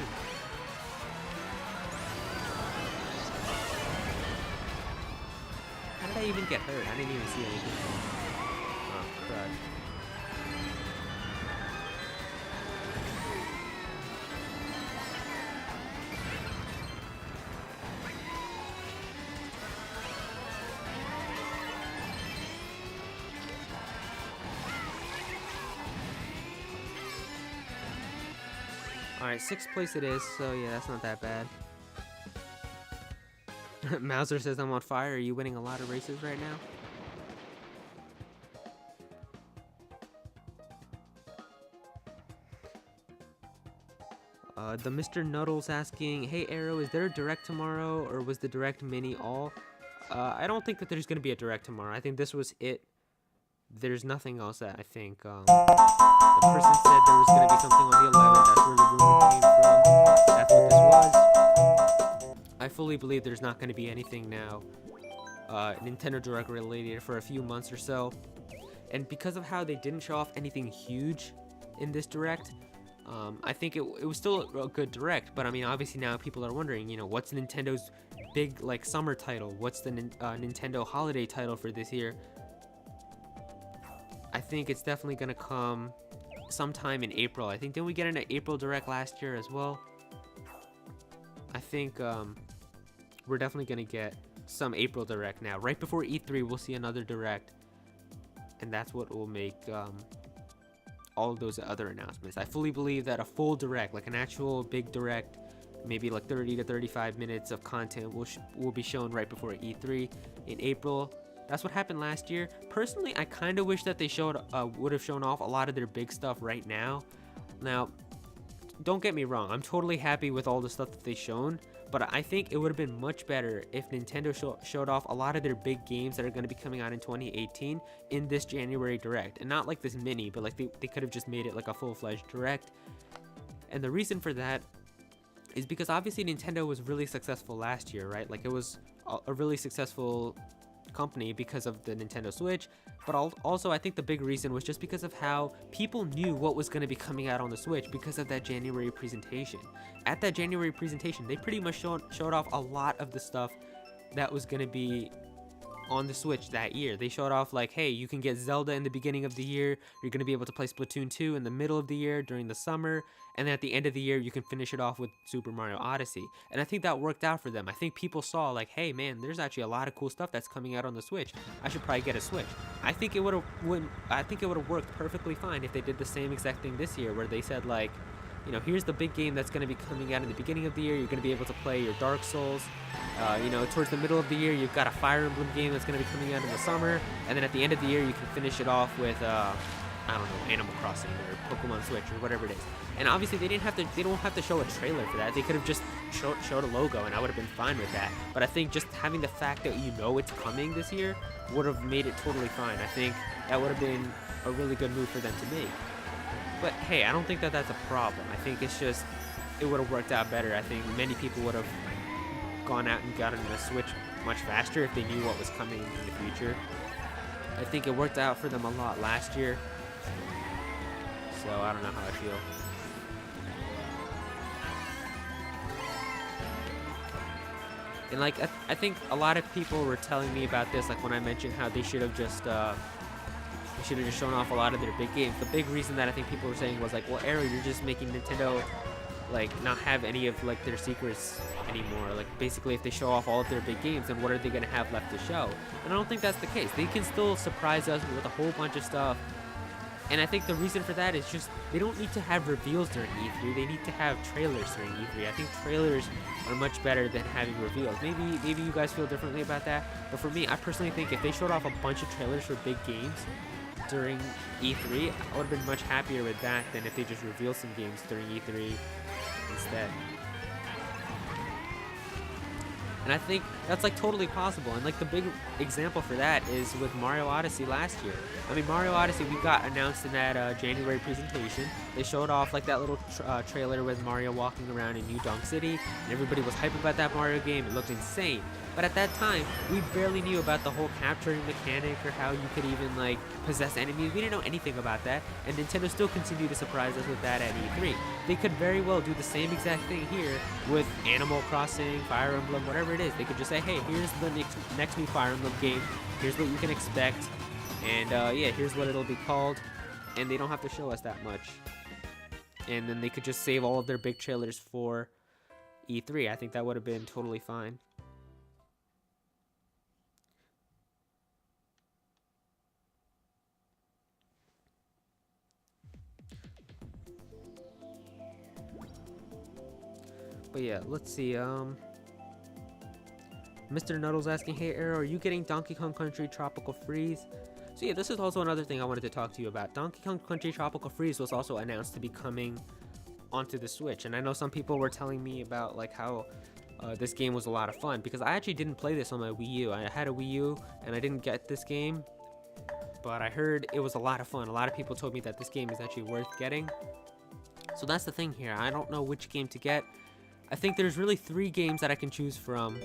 [SPEAKER 2] How did I even get hurt? I didn't even see anything. Oh, crud. Alright, 6th place it is, so yeah, that's not that bad. Mauser says, "I'm on fire. Are you winning a lot of races right now?" The Mr. Nuddles asking, "Hey Arrow, is there a direct tomorrow, or was the direct mini all?" I don't think that there's going to be a direct tomorrow. I think this was it. There's nothing else that I think, the person said there was going to be something on the 11th. That's where the rumor came from. That's what this was. I fully believe there's not going to be anything now, Nintendo Direct related for a few months or so. And because of how they didn't show off anything huge in this Direct, I think it was still a good Direct. But I mean, obviously now people are wondering, you know, what's Nintendo's big, like, summer title? What's the Nintendo holiday title for this year? I think it's definitely going to come sometime in April. I think, didn't we get an April Direct last year as well? I think we're definitely going to get some April Direct now. Right before E3, we'll see another Direct. And that's what will make all of those other announcements. I fully believe that a full Direct, like an actual big Direct, maybe like 30 to 35 minutes of content will be shown right before E3 in April. That's what happened last year. Personally, I kind of wish that they would have shown off a lot of their big stuff right now. Now, don't get me wrong. I'm totally happy with all the stuff that they've shown. But I think it would have been much better if Nintendo showed off a lot of their big games that are going to be coming out in 2018 in this January Direct. And not like this mini, but like they could have just made it like a full-fledged Direct. And the reason for that is because obviously Nintendo was really successful last year, right? Like it was a really successful company because of the Nintendo Switch, but also I think the big reason was just because of how people knew what was going to be coming out on the Switch because of that January presentation. At that January presentation, they pretty much showed off a lot of the stuff that was going to be on the Switch that year. They showed off like, hey, you can get Zelda in the beginning of the year, you're going to be able to play Splatoon 2 in the middle of the year during the summer, and then at the end of the year you can finish it off with Super Mario Odyssey. And I think that worked out for them. I think people saw like, hey man, there's actually a lot of cool stuff that's coming out on the Switch. I should probably get a Switch. I think it would have worked perfectly fine if they did the same exact thing this year, where they said like, you know, here's the big game that's going to be coming out in the beginning of the year. You're going to be able to play your Dark Souls. You know, towards the middle of the year, you've got a Fire Emblem game that's going to be coming out in the summer. And then at the end of the year, you can finish it off with I don't know, Animal Crossing or Pokemon Switch or whatever it is. And obviously they don't have to show a trailer for that. They could have just showed a logo and I would have been fine with that. But I think just having the fact that you know it's coming this year would have made it totally fine. I think that would have been a really good move for them to make. But hey, I don't think that that's a problem. I think it's just, it would have worked out better. I think many people would have gone out and gotten a Switch much faster if they knew what was coming in the future. I think it worked out for them a lot last year. So I don't know how I feel. And like, I think a lot of people were telling me about this, like when I mentioned how they should have just shown off a lot of their big games. The big reason that I think people were saying was like, well, Arrow, you're just making Nintendo like not have any of like their secrets anymore. Like basically if they show off all of their big games, then what are they gonna have left to show? And I don't think that's the case. They can still surprise us with a whole bunch of stuff. And I think the reason for that is just they don't need to have reveals during E3. They need to have trailers during E3. I think trailers are much better than having reveals. Maybe you guys feel differently about that. But for me, I personally think if they showed off a bunch of trailers for big games during E3, I would have been much happier with that than if they just revealed some games during E3 instead. And I think that's like totally possible. And like the big example for that is with Mario Odyssey last year. I mean, Mario Odyssey, we got announced in that January presentation. They showed off like that little trailer with Mario walking around in New Donk City, and everybody was hyped about that Mario game. It looked insane. But at that time, we barely knew about the whole capturing mechanic or how you could even like possess enemies. We didn't know anything about that, and Nintendo still continued to surprise us with that at E3. They could very well do the same exact thing here with Animal Crossing, Fire Emblem, whatever it is. They could just say, hey, here's the next new Fire Emblem game. Here's what you can expect, and yeah, here's what it'll be called. And they don't have to show us that much. And then they could just save all of their big trailers for E3. I think that would have been totally fine. But yeah, let's see. Mr. Nuddle's asking, hey Arrow, are you getting Donkey Kong Country Tropical Freeze? So yeah, this is also another thing I wanted to talk to you about. Donkey Kong Country Tropical Freeze was also announced to be coming onto the Switch, and I know some people were telling me about like how this game was a lot of fun, because I actually didn't play this on my Wii U. I had a Wii U and I didn't get this game, but I heard it was a lot of fun. A lot of people told me that this game is actually worth getting. So that's the thing here. I don't know which game to get. I think there's really 3 games that I can choose from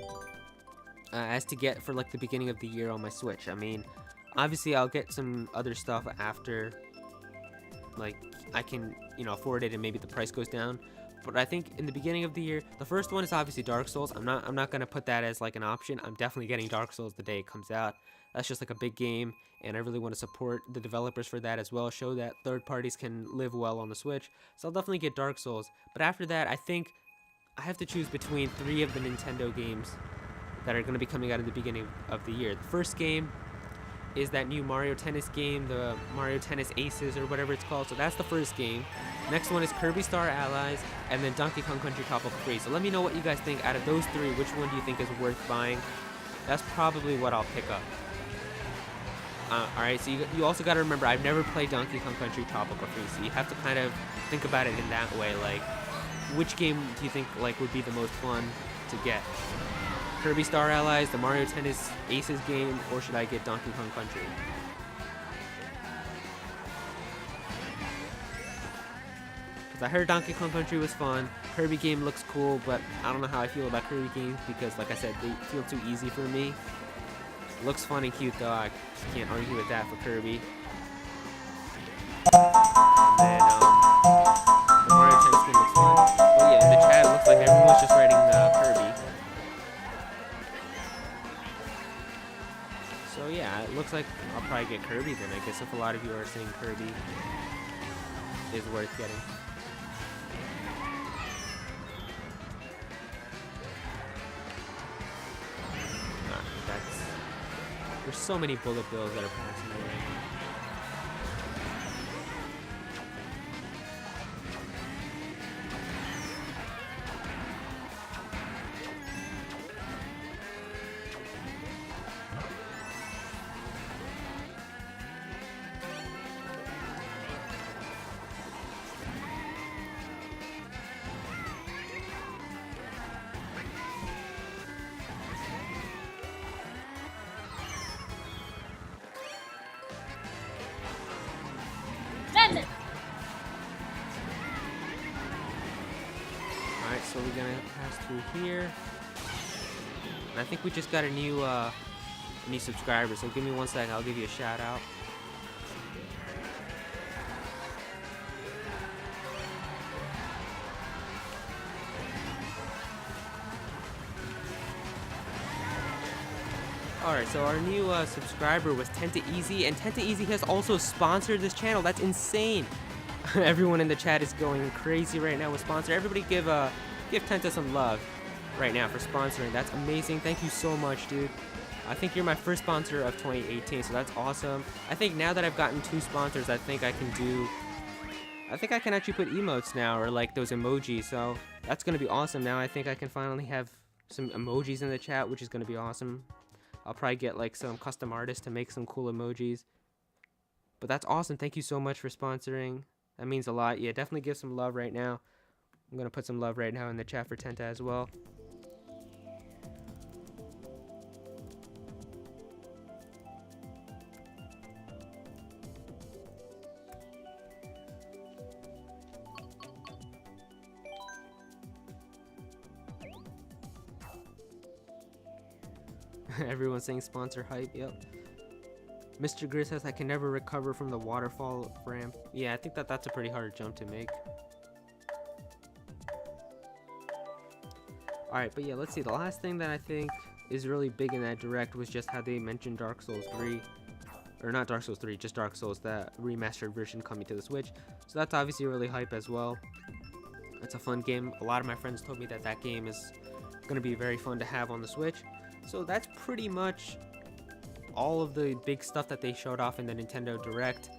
[SPEAKER 2] as to get for like the beginning of the year on my Switch. I mean, obviously I'll get some other stuff after like I can, you know, afford it and maybe the price goes down. But I think in the beginning of the year, the first one is obviously Dark Souls. I'm not gonna put that as like an option. I'm definitely getting Dark Souls the day it comes out. That's just like a big game, and I really want to support the developers for that as well. Show that third parties can live well on the Switch. So I'll definitely get Dark Souls. But after that, I think I have to choose between 3 of the Nintendo games that are going to be coming out at the beginning of the year. The first game is that new Mario Tennis game, the Mario Tennis Aces or whatever it's called. So that's the first game. Next one is Kirby Star Allies, and then Donkey Kong Country Tropical Freeze. So let me know what you guys think. Out of those 3, which one do you think is worth buying? That's probably what I'll pick up. Alright, so you also got to remember, I've never played Donkey Kong Country Tropical Freeze, so you have to kind of think about it in that way. Like, which game do you think like would be the most fun to get? Kirby Star Allies, the Mario Tennis Aces game, or should I get Donkey Kong Country? Because I heard Donkey Kong Country was fun. Kirby game looks cool, but I don't know how I feel about Kirby games because, like I said, they feel too easy for me. Looks fun and cute though, I can't argue with that for Kirby. And then, the Mario Tennis game looks fun. Oh yeah, in the chat it looks like everyone's just writing Kirby. So yeah, it looks like I'll probably get Kirby then, I guess, if a lot of you are saying Kirby is worth getting. There's so many bullet bills that are passing away. here. And I think we just got a new subscriber, so give me 1 second, I'll give you a shout out. Alright, so our new subscriber was Tenta Easy, and Tenta Easy has also sponsored this channel. That's insane. Everyone in the chat is going crazy right now with sponsor. Everybody give Tenta some love right now for sponsoring. That's amazing. Thank you so much, dude. I think you're my first sponsor of 2018, so that's awesome. I think now that I've gotten 2 sponsors, I think I can actually put emotes now, or like those emojis, so that's gonna be awesome. Now I think I can finally have some emojis in the chat, which is gonna be awesome. I'll probably get like some custom artists to make some cool emojis. But that's awesome. Thank you so much for sponsoring. That means a lot. Yeah, definitely give some love right now. I'm going to put some love right now in the chat for Tenta as well. Everyone's saying sponsor hype. Yep. Mr. Grizz says I can never recover from the waterfall ramp. Yeah, I think that's a pretty hard jump to make. Alright, but yeah, let's see. The last thing that I think is really big in that direct was just how they mentioned Dark Souls 3. Or not Dark Souls 3, just Dark Souls, that remastered version coming to the Switch. So that's obviously really hype as well. It's a fun game. A lot of my friends told me that that game is going to be very fun to have on the Switch. So that's pretty much all of the big stuff that they showed off in the Nintendo Direct.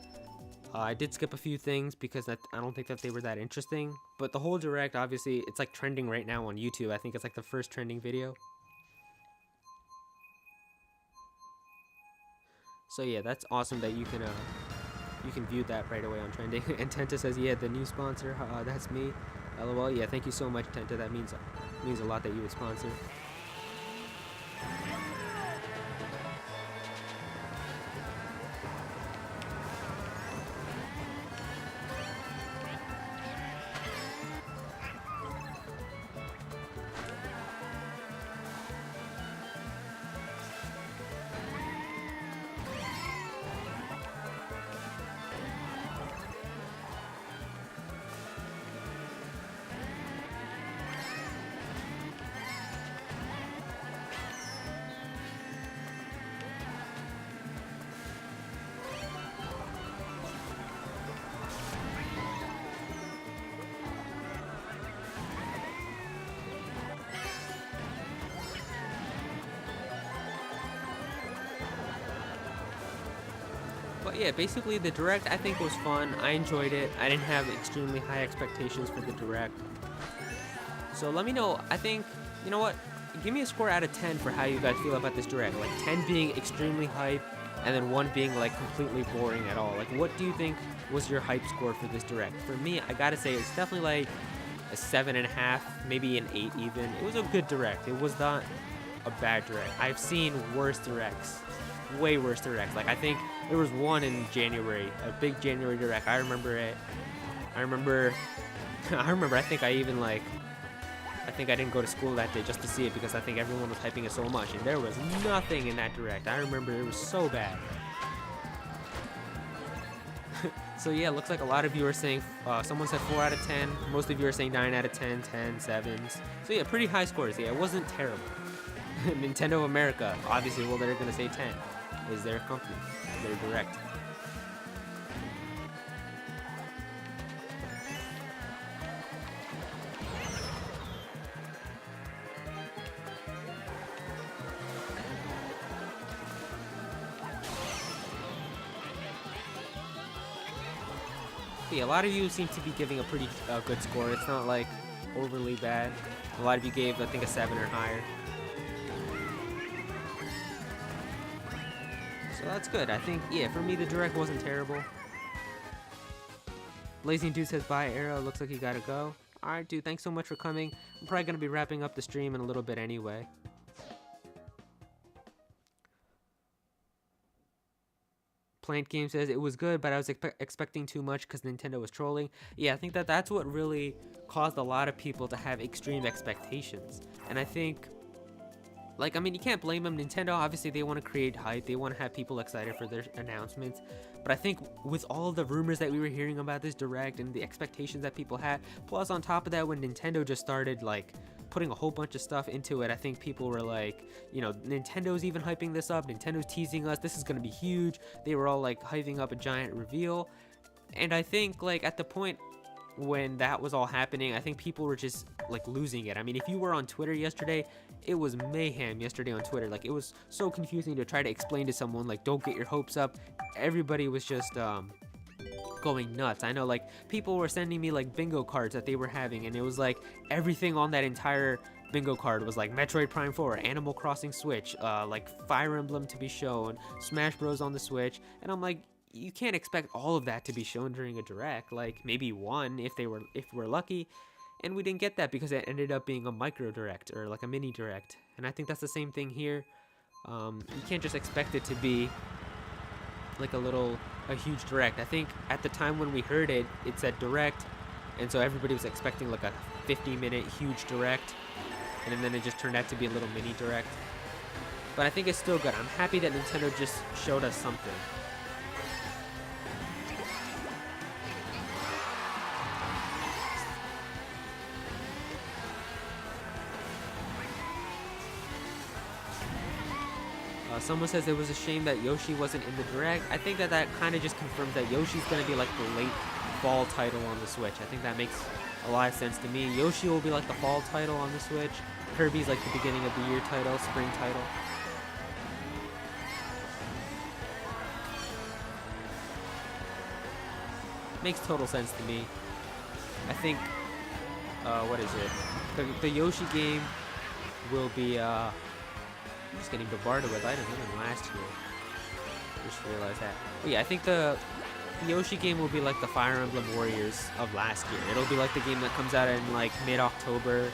[SPEAKER 2] I did skip a few things because I don't think that they were that interesting. But the whole Direct, obviously, it's like trending right now on YouTube. I think it's like the first trending video. So yeah, that's awesome that you can view that right away on trending. And Tenta says, yeah, the new sponsor, that's me. LOL. Yeah, thank you so much, Tenta. That means a lot that you would sponsor. But yeah, basically the Direct I think was fun. I enjoyed it. I didn't have extremely high expectations for the Direct. So let me know. I think, you know what? Give me a score out of 10 for how you guys feel about this Direct. Like 10 being extremely hype, and then 1 being like completely boring at all. Like what do you think was your hype score for this Direct? For me, I gotta say it's definitely like a 7.5, maybe an 8 even. It was a good Direct. It was not a bad Direct. I've seen worse Directs. Way worse Directs. Like I think there was one in January, a big January Direct. I remember it. I think I didn't go to school that day just to see it because I think everyone was hyping it so much, and there was nothing in that Direct. I remember it was so bad. So yeah, looks like a lot of you are saying, someone said 4 out of 10. Most of you are saying 9 out of 10, 10, 7s. So yeah, pretty high scores. Yeah, it wasn't terrible. Nintendo of America, obviously, well, they're gonna say 10. Is their company, their Direct. Yeah, a lot of you seem to be giving a pretty good score. It's not like overly bad. A lot of you gave, I think, a 7 or higher. So that's good. I think, yeah, for me, the Direct wasn't terrible. Lazy Dude says, bye, Arrow. Looks like you gotta go. Alright, dude, thanks so much for coming. I'm probably gonna be wrapping up the stream in a little bit anyway. Plant Game says it was good, but I was expecting too much because Nintendo was trolling. Yeah, I think that's what really caused a lot of people to have extreme expectations. And I think, like, I mean, you can't blame them. Nintendo, obviously, they want to create hype. They want to have people excited for their announcements. But I think with all of the rumors that we were hearing about this Direct and the expectations that people had, plus on top of that, when Nintendo just started, like, putting a whole bunch of stuff into it, I think people were like, you know, Nintendo's even hyping this up. Nintendo's teasing us. This is going to be huge. They were all, like, hyping up a giant reveal. And I think, like, at the point when that was all happening, I think people were just like losing it. I mean, if you were on Twitter yesterday, it was mayhem yesterday on Twitter. Like, it was so confusing to try to explain to someone, like, don't get your hopes up. Everybody was just going nuts. I know, like, people were sending me like bingo cards that they were having, and it was like everything on that entire bingo card was like Metroid Prime 4, Animal Crossing Switch, like Fire Emblem to be shown, Smash Bros on the Switch, and I'm like, you can't expect all of that to be shown during a Direct. Like, maybe one if we're lucky, and we didn't get that because it ended up being a micro Direct or like a mini Direct. And I think that's the same thing here. You can't just expect it to be like a huge Direct. I think at the time when we heard it, it said Direct, and so everybody was expecting like a 50-minute huge Direct, and then it just turned out to be a little mini Direct. But I think it's still good. I'm happy that Nintendo just showed us something. Someone says it was a shame that Yoshi wasn't in the Direct. I think that kind of just confirms that Yoshi's going to be like the late fall title on the Switch. I think that makes a lot of sense to me. Yoshi will be like the fall title on the Switch. Kirby's like the beginning of the year title, spring title. Makes total sense to me. I think, what is it? The Yoshi game will be, I'm just getting bombarded with items even last year. Just realized that. But yeah, I think the Yoshi game will be like the Fire Emblem Warriors of last year. It'll be like the game that comes out in like mid-October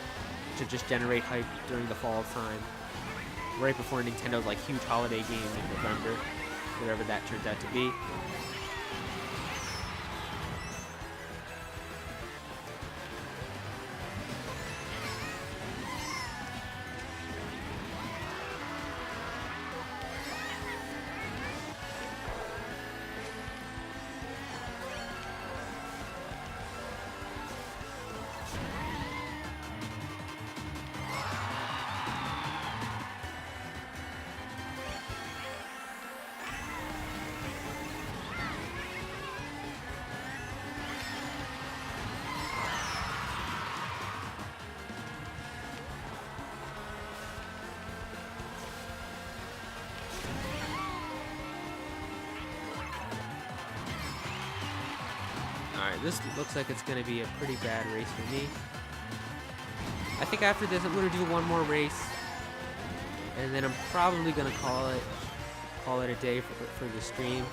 [SPEAKER 2] to just generate hype during the fall time, right before Nintendo's like huge holiday game in November, whatever that turns out to be. Alright, this looks like it's going to be a pretty bad race for me. I think after this I'm going to do one more race, and then I'm probably going to call it a day for the stream.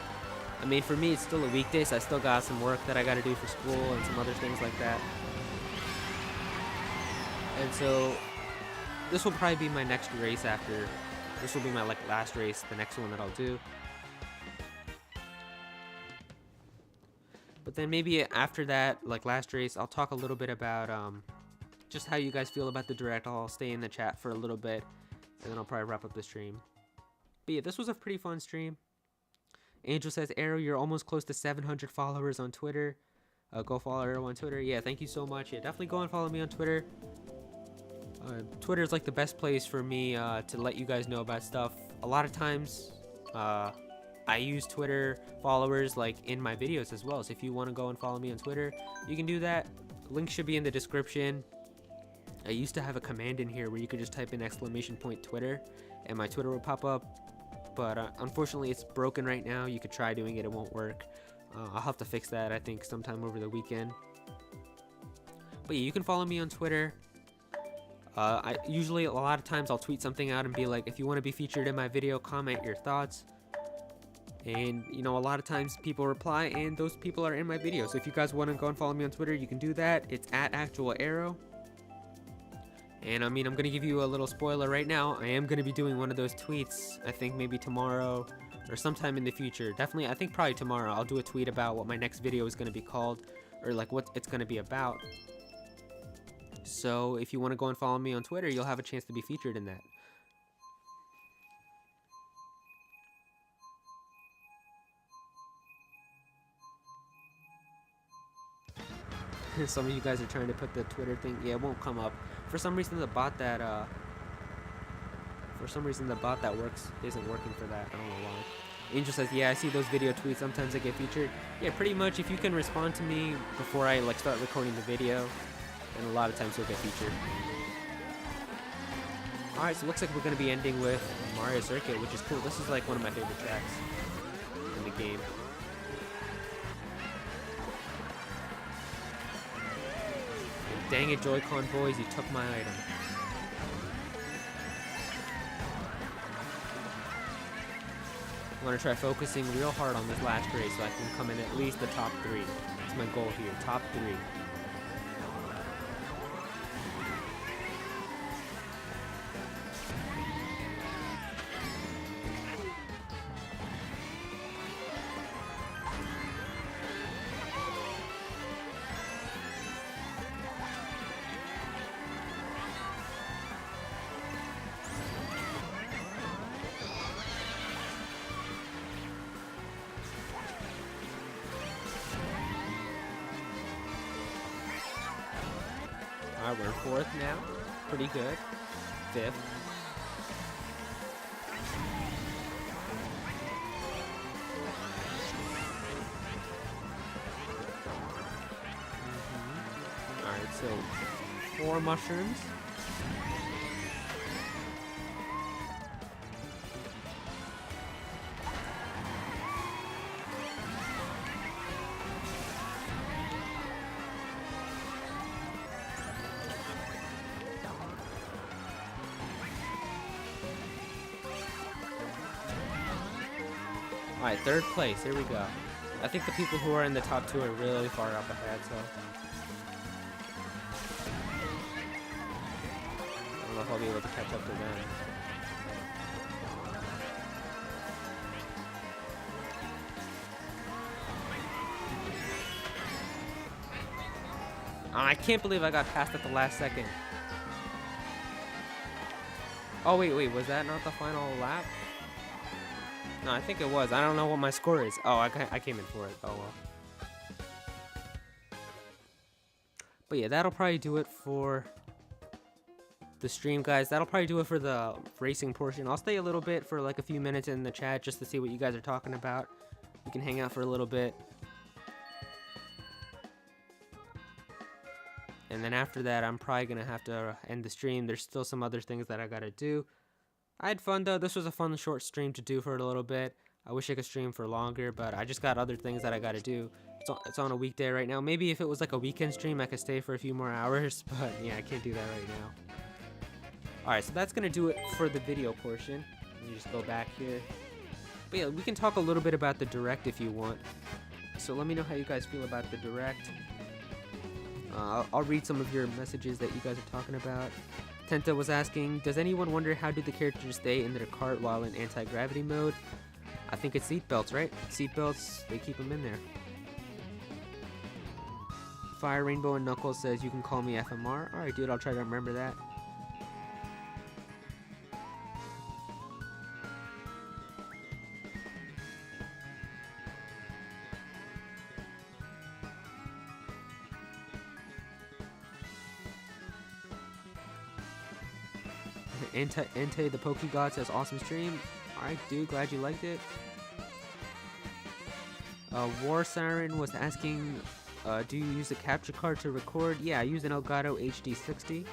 [SPEAKER 2] I mean, for me it's still a weekday, so I still got some work that I got to do for school and some other things like that. And so this will probably be my next race after. This will be my last race, the next one that I'll do. But then maybe after that, like last race, I'll talk a little bit about just how you guys feel about the Direct. I'll stay in the chat for a little bit, and then I'll probably wrap up the stream. But yeah, this was a pretty fun stream. Angel says, Arrow, you're almost close to 700 followers on Twitter. Go follow Arrow on Twitter. Yeah, thank you so much. Yeah, definitely go and follow me on Twitter. Twitter is like the best place for me to let you guys know about stuff. A lot of times, I use Twitter followers like in my videos as well. So if you want to go and follow me on Twitter, you can do that. Link should be in the description. I used to have a command in here where you could just type in !Twitter and my Twitter will pop up. But unfortunately it's broken right now. You could try doing it, it won't work. I'll have to fix that, I think, sometime over the weekend. But yeah, you can follow me on Twitter. I usually, a lot of times I'll tweet something out and be like, if you want to be featured in my video, comment your thoughts. And, you know, a lot of times people reply, and those people are in my video. So if you guys want to go and follow me on Twitter, you can do that. It's @ActualArrow. And, I mean, I'm going to give you a little spoiler right now. I am going to be doing one of those tweets, I think maybe tomorrow or sometime in the future. Definitely, I think probably tomorrow, I'll do a tweet about what my next video is going to be called, or like what it's going to be about. So if you want to go and follow me on Twitter, you'll have a chance to be featured in that. Some of you guys are trying to put the Twitter thing. Yeah, it won't come up. For some reason, the bot that works isn't working for that. I don't know why. Angel says, yeah, I see those video tweets. Sometimes they get featured. Yeah, pretty much. If you can respond to me before I like start recording the video, then a lot of times you'll get featured. All right, so it looks like we're gonna be ending with Mario Circuit, which is cool. This is like one of my favorite tracks in the game. Dang it, Joy-Con boys, you took my item. I want to try focusing real hard on this last race so I can come in at least the top 3. That's my goal here, top 3. Alright, we're in 4th now. Pretty good. 5th. Alright, so 4 mushrooms. Alright, 3rd place, here we go. I think the people who are in the top 2 are really far up ahead, so I don't know if I'll be able to catch up to them. I can't believe I got passed at the last second. Oh wait, was that not the final lap? No, I think it was. I don't know what my score is. Oh, I came in for it. Oh, well. But yeah, that'll probably do it for the stream, guys. That'll probably do it for the racing portion. I'll stay a little bit for like a few minutes in the chat just to see what you guys are talking about. We can hang out for a little bit. And then after that, I'm probably going to have to end the stream. There's still some other things that I got to do. I had fun though. This was a fun short stream to do for a little bit. I wish I could stream for longer, but I just got other things that I gotta do. It's on a weekday right now. Maybe if it was like a weekend stream, I could stay for a few more hours, but yeah, I can't do that right now. Alright, so that's gonna do it for the video portion. Let me just go back here. But yeah, we can talk a little bit about the Direct if you want. So let me know how you guys feel about the Direct. I'll read some of your messages that you guys are talking about. Tenta was asking, does anyone wonder how do the characters stay in their cart while in anti-gravity mode? I think it's seatbelts, right? Seatbelts, they keep them in there. Fire Rainbow and Knuckles says, you can call me FMR. Alright, dude, I'll try to remember that. Ente the Pokegod says, awesome stream. Alright, dude, glad you liked it. War Siren was asking, do you use a capture card to record? Yeah, I use an Elgato HD60.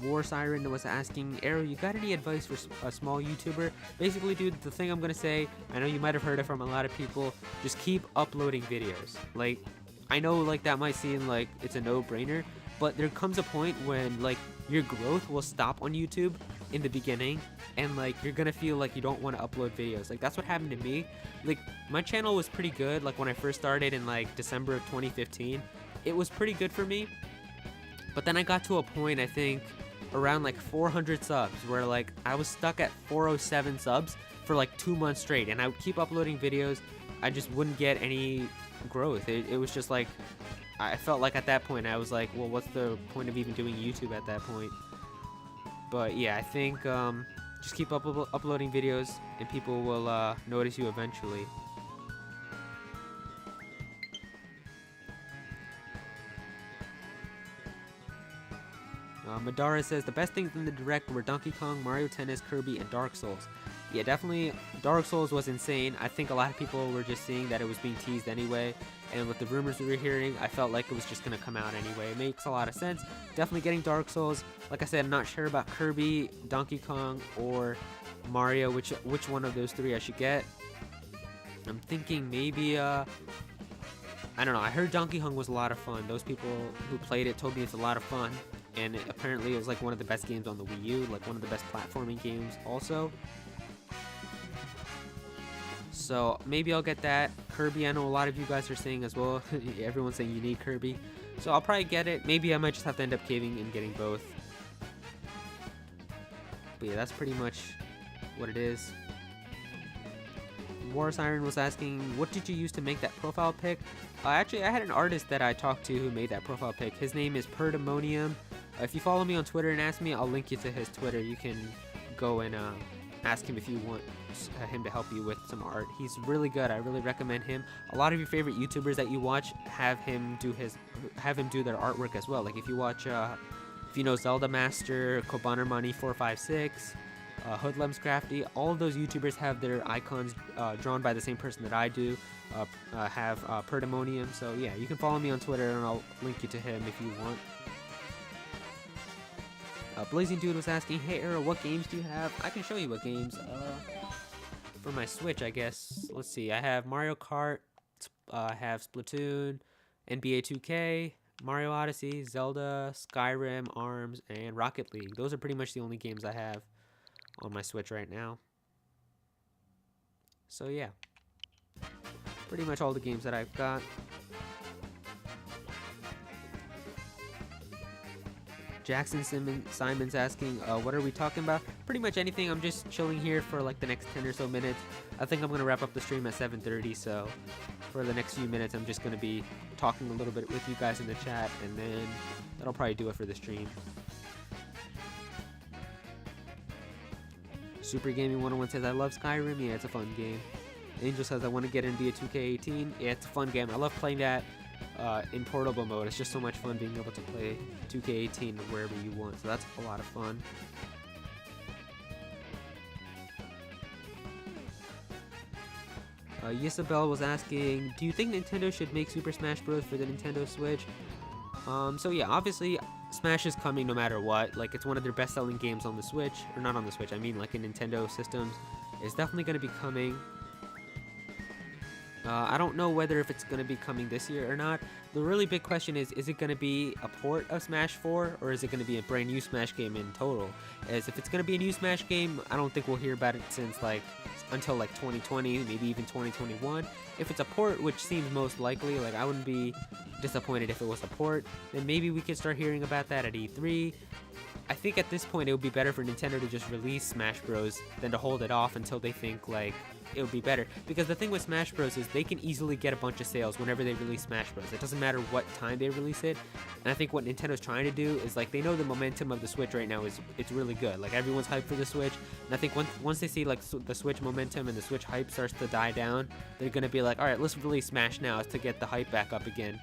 [SPEAKER 2] War Siren was asking, Arrow, you got any advice for a small YouTuber? Basically, dude, the thing I'm gonna say, I know you might have heard it from a lot of people, just keep uploading videos. Like, I know like that might seem like it's a no-brainer, but there comes a point when like your growth will stop on YouTube in the beginning, and like you're gonna feel like you don't want to upload videos. Like that's what happened to me. Like my channel was pretty good like when I first started in like December of 2015. It was pretty good for me, but then I got to a point, I think around like 400 subs, where like I was stuck at 407 subs for like 2 months straight, and I would keep uploading videos. I just wouldn't get any growth. It was just like, I felt like at that point I was like, well, what's the point of even doing YouTube at that point? But yeah, I think just keep uploading videos and people will notice you eventually. Madara says, the best things in the Direct were Donkey Kong, Mario Tennis, Kirby, and Dark Souls. Yeah, definitely, Dark Souls was insane. I think a lot of people were just seeing that it was being teased anyway, and with the rumors we were hearing, I felt like it was just going to come out anyway. It makes a lot of sense. Definitely getting Dark Souls. Like I said, I'm not sure about Kirby, Donkey Kong, or Mario, which one of those three I should get. I'm thinking maybe, I don't know, I heard Donkey Kong was a lot of fun. Those people who played it told me it's a lot of fun. And apparently it was like one of the best games on the Wii U, like one of the best platforming games also. So maybe I'll get that. Kirby, I know a lot of you guys are saying as well. Everyone's saying you need Kirby. So I'll probably get it. Maybe I might just have to end up caving and getting both. But yeah, that's pretty much what it is. War Siren was asking, what did you use to make that profile pic? Actually, I had an artist that I talked to who made that profile pic. His name is Perdemonium. If you follow me on Twitter and ask me, I'll link you to his Twitter. You can go and ask him if you want him to help you with some art. He's really good. I really recommend him. A lot of your favorite YouTubers that you watch have him do their artwork as well. Like if you watch, if you know Zelda Master, Kobanermani 456, Hoodlums Crafty, all of those YouTubers have their icons drawn by the same person that I do. Have Perdemonium. So yeah, you can follow me on Twitter and I'll link you to him if you want. Blazing Dude was asking, hey Arrow, what games do you have? I can show you what games. For my Switch, I guess. Let's see. I have Mario Kart. I have Splatoon, NBA 2K, Mario Odyssey, Zelda, Skyrim, ARMS, and Rocket League. Those are pretty much the only games I have on my Switch right now. So yeah, pretty much all the games that I've got. Jackson Simon's asking, what are we talking about? Pretty much anything. I'm just chilling here for like the next 10 or so minutes. I think I'm going to wrap up the stream at 7:30, so for the next few minutes I'm just going to be talking a little bit with you guys in the chat, and then that'll probably do it for the stream. Super Gaming 101 says, I love Skyrim. Yeah, it's a fun game. Angel says, I want to get NBA 2K18. Yeah, it's a fun game. I love playing that in portable mode. It's just so much fun being able to play 2K18 wherever you want. So that's a lot of fun. Isabel was asking, do you think Nintendo should make Super Smash Bros. For the Nintendo Switch? So yeah, obviously Smash is coming no matter what. Like, it's one of their best-selling games on the Switch, or not on the Switch, I mean like in Nintendo systems. It's definitely going to be coming. I don't know whether if it's going to be coming this year or not. The really big question is it going to be a port of Smash 4, or is it going to be a brand new Smash game in total? As if it's going to be a new Smash game, I don't think we'll hear about it until like 2020, maybe even 2021. If it's a port, which seems most likely, like I wouldn't be disappointed if it was a port, then maybe we could start hearing about that at E3. I think at this point it would be better for Nintendo to just release Smash Bros. Than to hold it off until they think like it would be better. Because the thing with Smash Bros. Is they can easily get a bunch of sales whenever they release Smash Bros. It doesn't matter what time they release it. And I think what Nintendo's trying to do is like they know the momentum of the Switch right now it's really good. Like everyone's hyped for the Switch. And I think once they see like the Switch momentum and the Switch hype starts to die down, they're gonna be like, all right, let's release Smash now to get the hype back up again.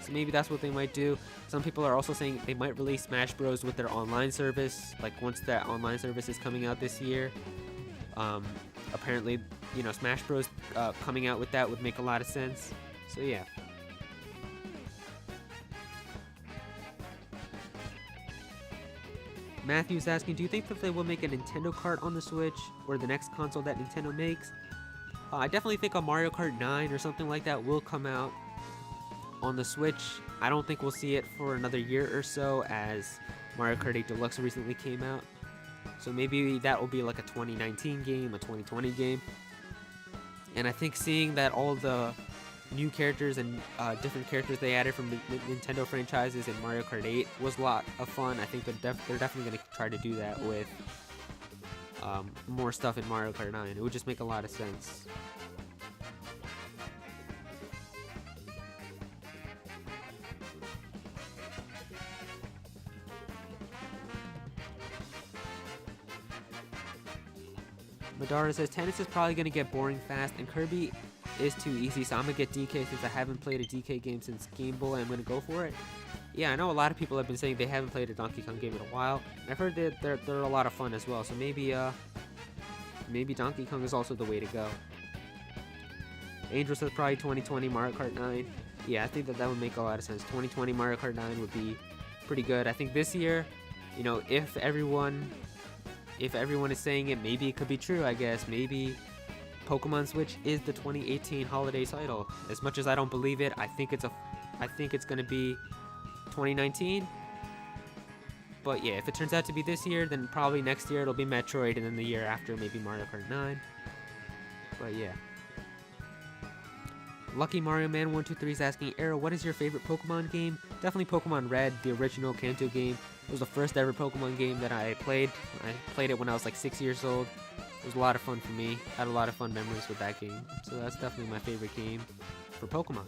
[SPEAKER 2] So maybe that's what they might do. Some people are also saying they might release Smash Bros. With their online service, like once that online service is coming out this year. Apparently, you know, Smash Bros. Coming out with that would make a lot of sense. So yeah. Matthew's asking, do you think that they will make a Nintendo Kart on the Switch or the next console that Nintendo makes? I definitely think a Mario Kart 9 or something like that will come out on the Switch. I don't think we'll see it for another year or so, as Mario Kart 8 Deluxe recently came out. So maybe that will be like a 2019 game, a 2020 game. And I think seeing that all the new characters and different characters they added from Nintendo franchises in Mario Kart 8 was a lot of fun. I think they're definitely going to try to do that with more stuff in Mario Kart 9. It would just make a lot of sense. Madara says tennis is probably going to get boring fast, and Kirby is too easy, so I'm going to get DK since I haven't played a DK game since Game Boy. I'm going to go for it. Yeah, I know a lot of people have been saying they haven't played a Donkey Kong game in a while. And I've heard that they're a lot of fun as well, so maybe Donkey Kong is also the way to go. Angel says probably 2020 Mario Kart 9. Yeah, I think that would make a lot of sense. 2020 Mario Kart 9 would be pretty good. I think this year, you know, if everyone is saying it, maybe it could be true, I guess. Maybe Pokemon Switch is the 2018 holiday title. As much as I don't believe it, I think it's going to be 2019. But yeah, if it turns out to be this year, then probably next year it'll be Metroid, and then the year after maybe Mario Kart 9. But yeah. Lucky Mario Man 123 is asking, Arrow, what is your favorite Pokemon game? Definitely Pokemon Red, the original Kanto game. It was the first ever Pokemon game that I played. I played it when I was like 6 years old. It was a lot of fun for me. I had a lot of fun memories with that game. So that's definitely my favorite game for Pokemon.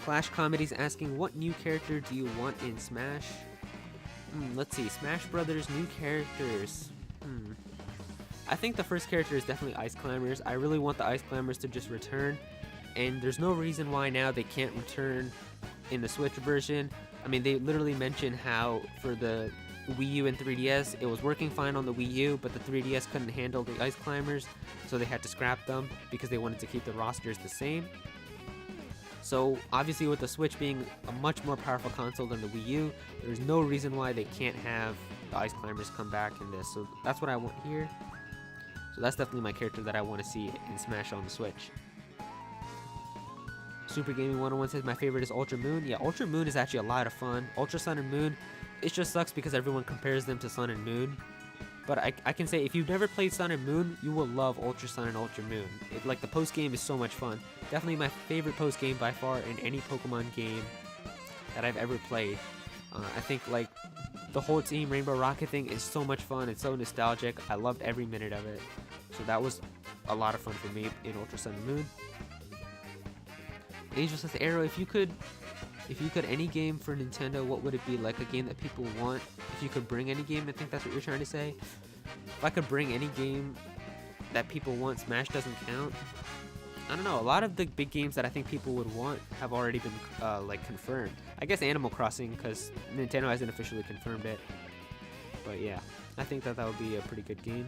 [SPEAKER 2] Clash Comedy's asking, what new character do you want in Smash? Let's see, Smash Brothers new characters. I think the first character is definitely Ice Climbers. I really want the Ice Climbers to just return, and there's no reason why now they can't return in the Switch version. I mean, they literally mentioned how for the Wii U and 3DS, it was working fine on the Wii U, but the 3DS couldn't handle the Ice Climbers, so they had to scrap them because they wanted to keep the rosters the same. So obviously with the Switch being a much more powerful console than the Wii U, there's no reason why they can't have the Ice Climbers come back in this. So that's what I want here. So that's definitely my character that I want to see in Smash on the Switch. Super Gaming 101 says my favorite is Ultra Moon. Yeah, Ultra Moon is actually a lot of fun. Ultra Sun and Moon, it just sucks because everyone compares them to Sun and Moon. But I can say if you've never played Sun and Moon, you will love Ultra Sun and Ultra Moon. Like the post game is so much fun. Definitely my favorite post game by far in any Pokemon game that I've ever played. I think like the whole Team Rainbow Rocket thing is so much fun. It's so nostalgic. I loved every minute of it. So that was a lot of fun for me in Ultra Sun and Moon. Angel says, Arrow, if you could any game for Nintendo, what would it be? Like a game that people want? If you could bring any game, I think that's what you're trying to say. If I could bring any game that people want, Smash doesn't count. I don't know. A lot of the big games that I think people would want have already been like confirmed. I guess Animal Crossing, because Nintendo hasn't officially confirmed it. But yeah, I think that would be a pretty good game.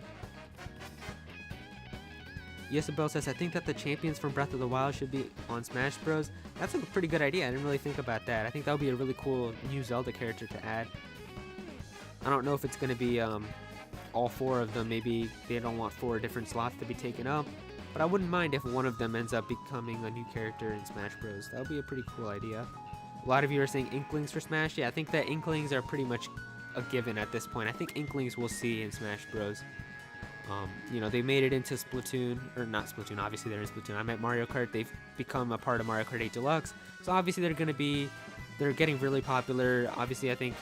[SPEAKER 2] Yesabel says, I think that the champions from Breath of the Wild should be on Smash Bros. That's a pretty good idea. I didn't really think about that. I think that would be a really cool new Zelda character to add. I don't know if it's going to be all four of them. Maybe they don't want 4 different slots to be taken up. But I wouldn't mind if one of them ends up becoming a new character in Smash Bros. That would be a pretty cool idea. A lot of you are saying Inklings for Smash. Yeah, I think that Inklings are pretty much a given at this point. I think Inklings we'll see in Smash Bros. You know, they made it into Splatoon, or not Splatoon, obviously they're in Splatoon. I meant Mario Kart. They've become a part of Mario Kart 8 Deluxe. So obviously they're getting really popular. Obviously I think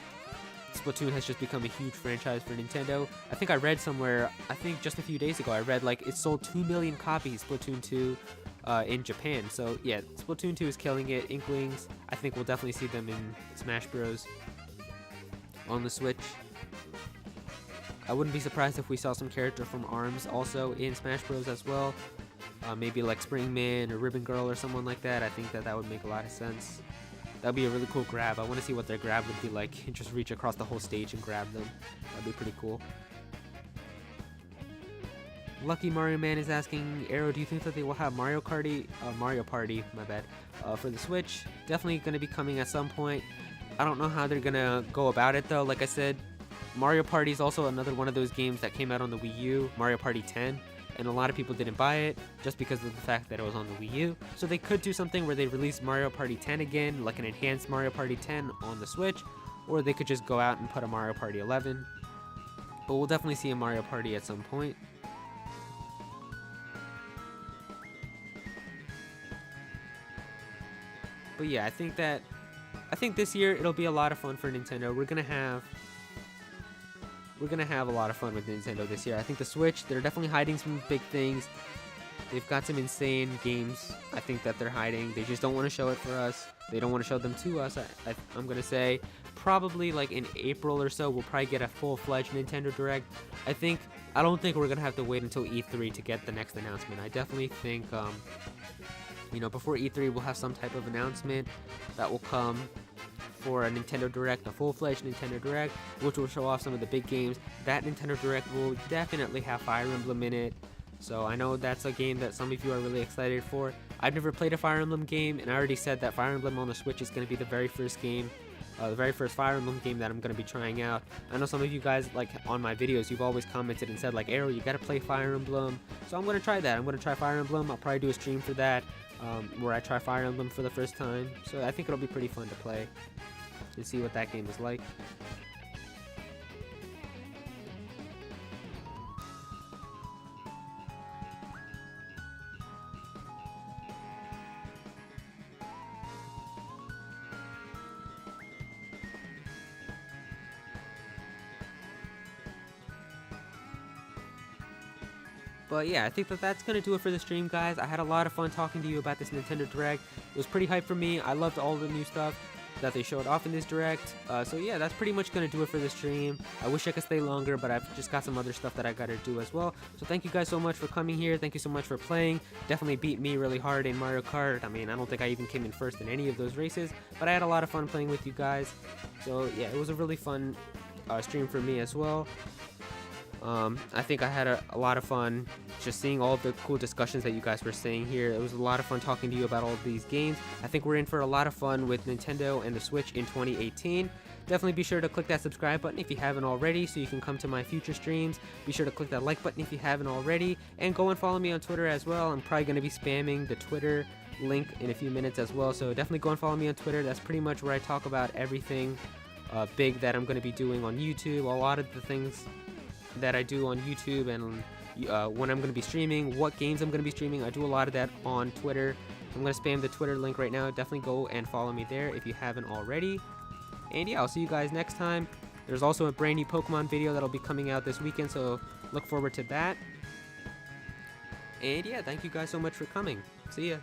[SPEAKER 2] Splatoon has just become a huge franchise for Nintendo. I think I read somewhere, I think just a few days ago, I read like it sold 2 million copies, Splatoon 2, in Japan. So yeah, Splatoon 2 is killing it. Inklings, I think we'll definitely see them in Smash Bros. On the Switch. I wouldn't be surprised if we saw some character from ARMS also in Smash Bros. As well. Maybe like Springman or Ribbon Girl or someone like that. I think that would make a lot of sense. That would be a really cool grab. I want to see what their grab would be like. Just reach across the whole stage and grab them. That would be pretty cool. Lucky Mario Man is asking, Arrow, do you think that they will have Mario Party, my bad, for the Switch? Definitely going to be coming at some point. I don't know how they're going to go about it though. Like I said, Mario Party is also another one of those games that came out on the Wii U, Mario Party 10, and a lot of people didn't buy it just because of the fact that it was on the Wii U. So they could do something where they release Mario Party 10 again, like an enhanced Mario Party 10 on the Switch, or they could just go out and put a Mario Party 11. But we'll definitely see a Mario Party at some point. But yeah, I think this year it'll be a lot of fun for Nintendo. We're gonna have a lot of fun with Nintendo this year. I think the Switch, they're definitely hiding some big things. They've got some insane games, I think, that they're hiding. They just don't want to show it for us. They don't want to show them to us. I'm gonna say probably like in April or so, we'll probably get a full-fledged Nintendo Direct. I don't think we're gonna have to wait until E3 to get the next announcement. I definitely think, before E3, we'll have some type of announcement that will come for a Nintendo Direct, a full-fledged Nintendo Direct, which will show off some of the big games. That Nintendo Direct will definitely have Fire Emblem in it. So I know that's a game that some of you are really excited for. I've never played a Fire Emblem game, and I already said that Fire Emblem on the Switch is going to be the very first game, the very first Fire Emblem game that I'm going to be trying out. I know some of you guys, like on my videos, you've always commented and said, like, Arrow, you got to play Fire Emblem. So I'm going to try that. I'm going to try Fire Emblem. I'll probably do a stream for that, where I try Fire Emblem for the first time. So I think it'll be pretty fun to play and see what that game is like. But yeah, I think that's going to do it for the stream, guys. I had a lot of fun talking to you about this Nintendo Direct. It was pretty hype for me. I loved all the new stuff that they showed off in this Direct. So yeah, that's pretty much going to do it for the stream. I wish I could stay longer, but I've just got some other stuff that I got to do as well. So thank you guys so much for coming here. Thank you so much for playing. Definitely beat me really hard in Mario Kart. I mean, I don't think I even came in first in any of those races, but I had a lot of fun playing with you guys. So yeah, it was a really fun stream for me as well. I think I had a lot of fun just seeing all of the cool discussions that you guys were saying here. It was a lot of fun talking to you about all of these games. I think we're in for a lot of fun with Nintendo and the Switch in 2018. Definitely be sure to click that subscribe button if you haven't already so you can come to my future streams. Be sure to click that like button if you haven't already. And go and follow me on Twitter as well. I'm probably going to be spamming the Twitter link in a few minutes as well. So definitely go and follow me on Twitter. That's pretty much where I talk about everything big that I'm going to be doing on YouTube. A lot of the things that I do on YouTube and when I'm going to be streaming, what games I'm going to be streaming, I do a lot of that on Twitter. I'm going to spam the Twitter link right now. Definitely go and follow me there if you haven't already. And yeah, I'll see you guys next time. There's also a brand new Pokemon video that'll be coming out this weekend, so look forward to that. And yeah, thank you guys so much for coming. See ya.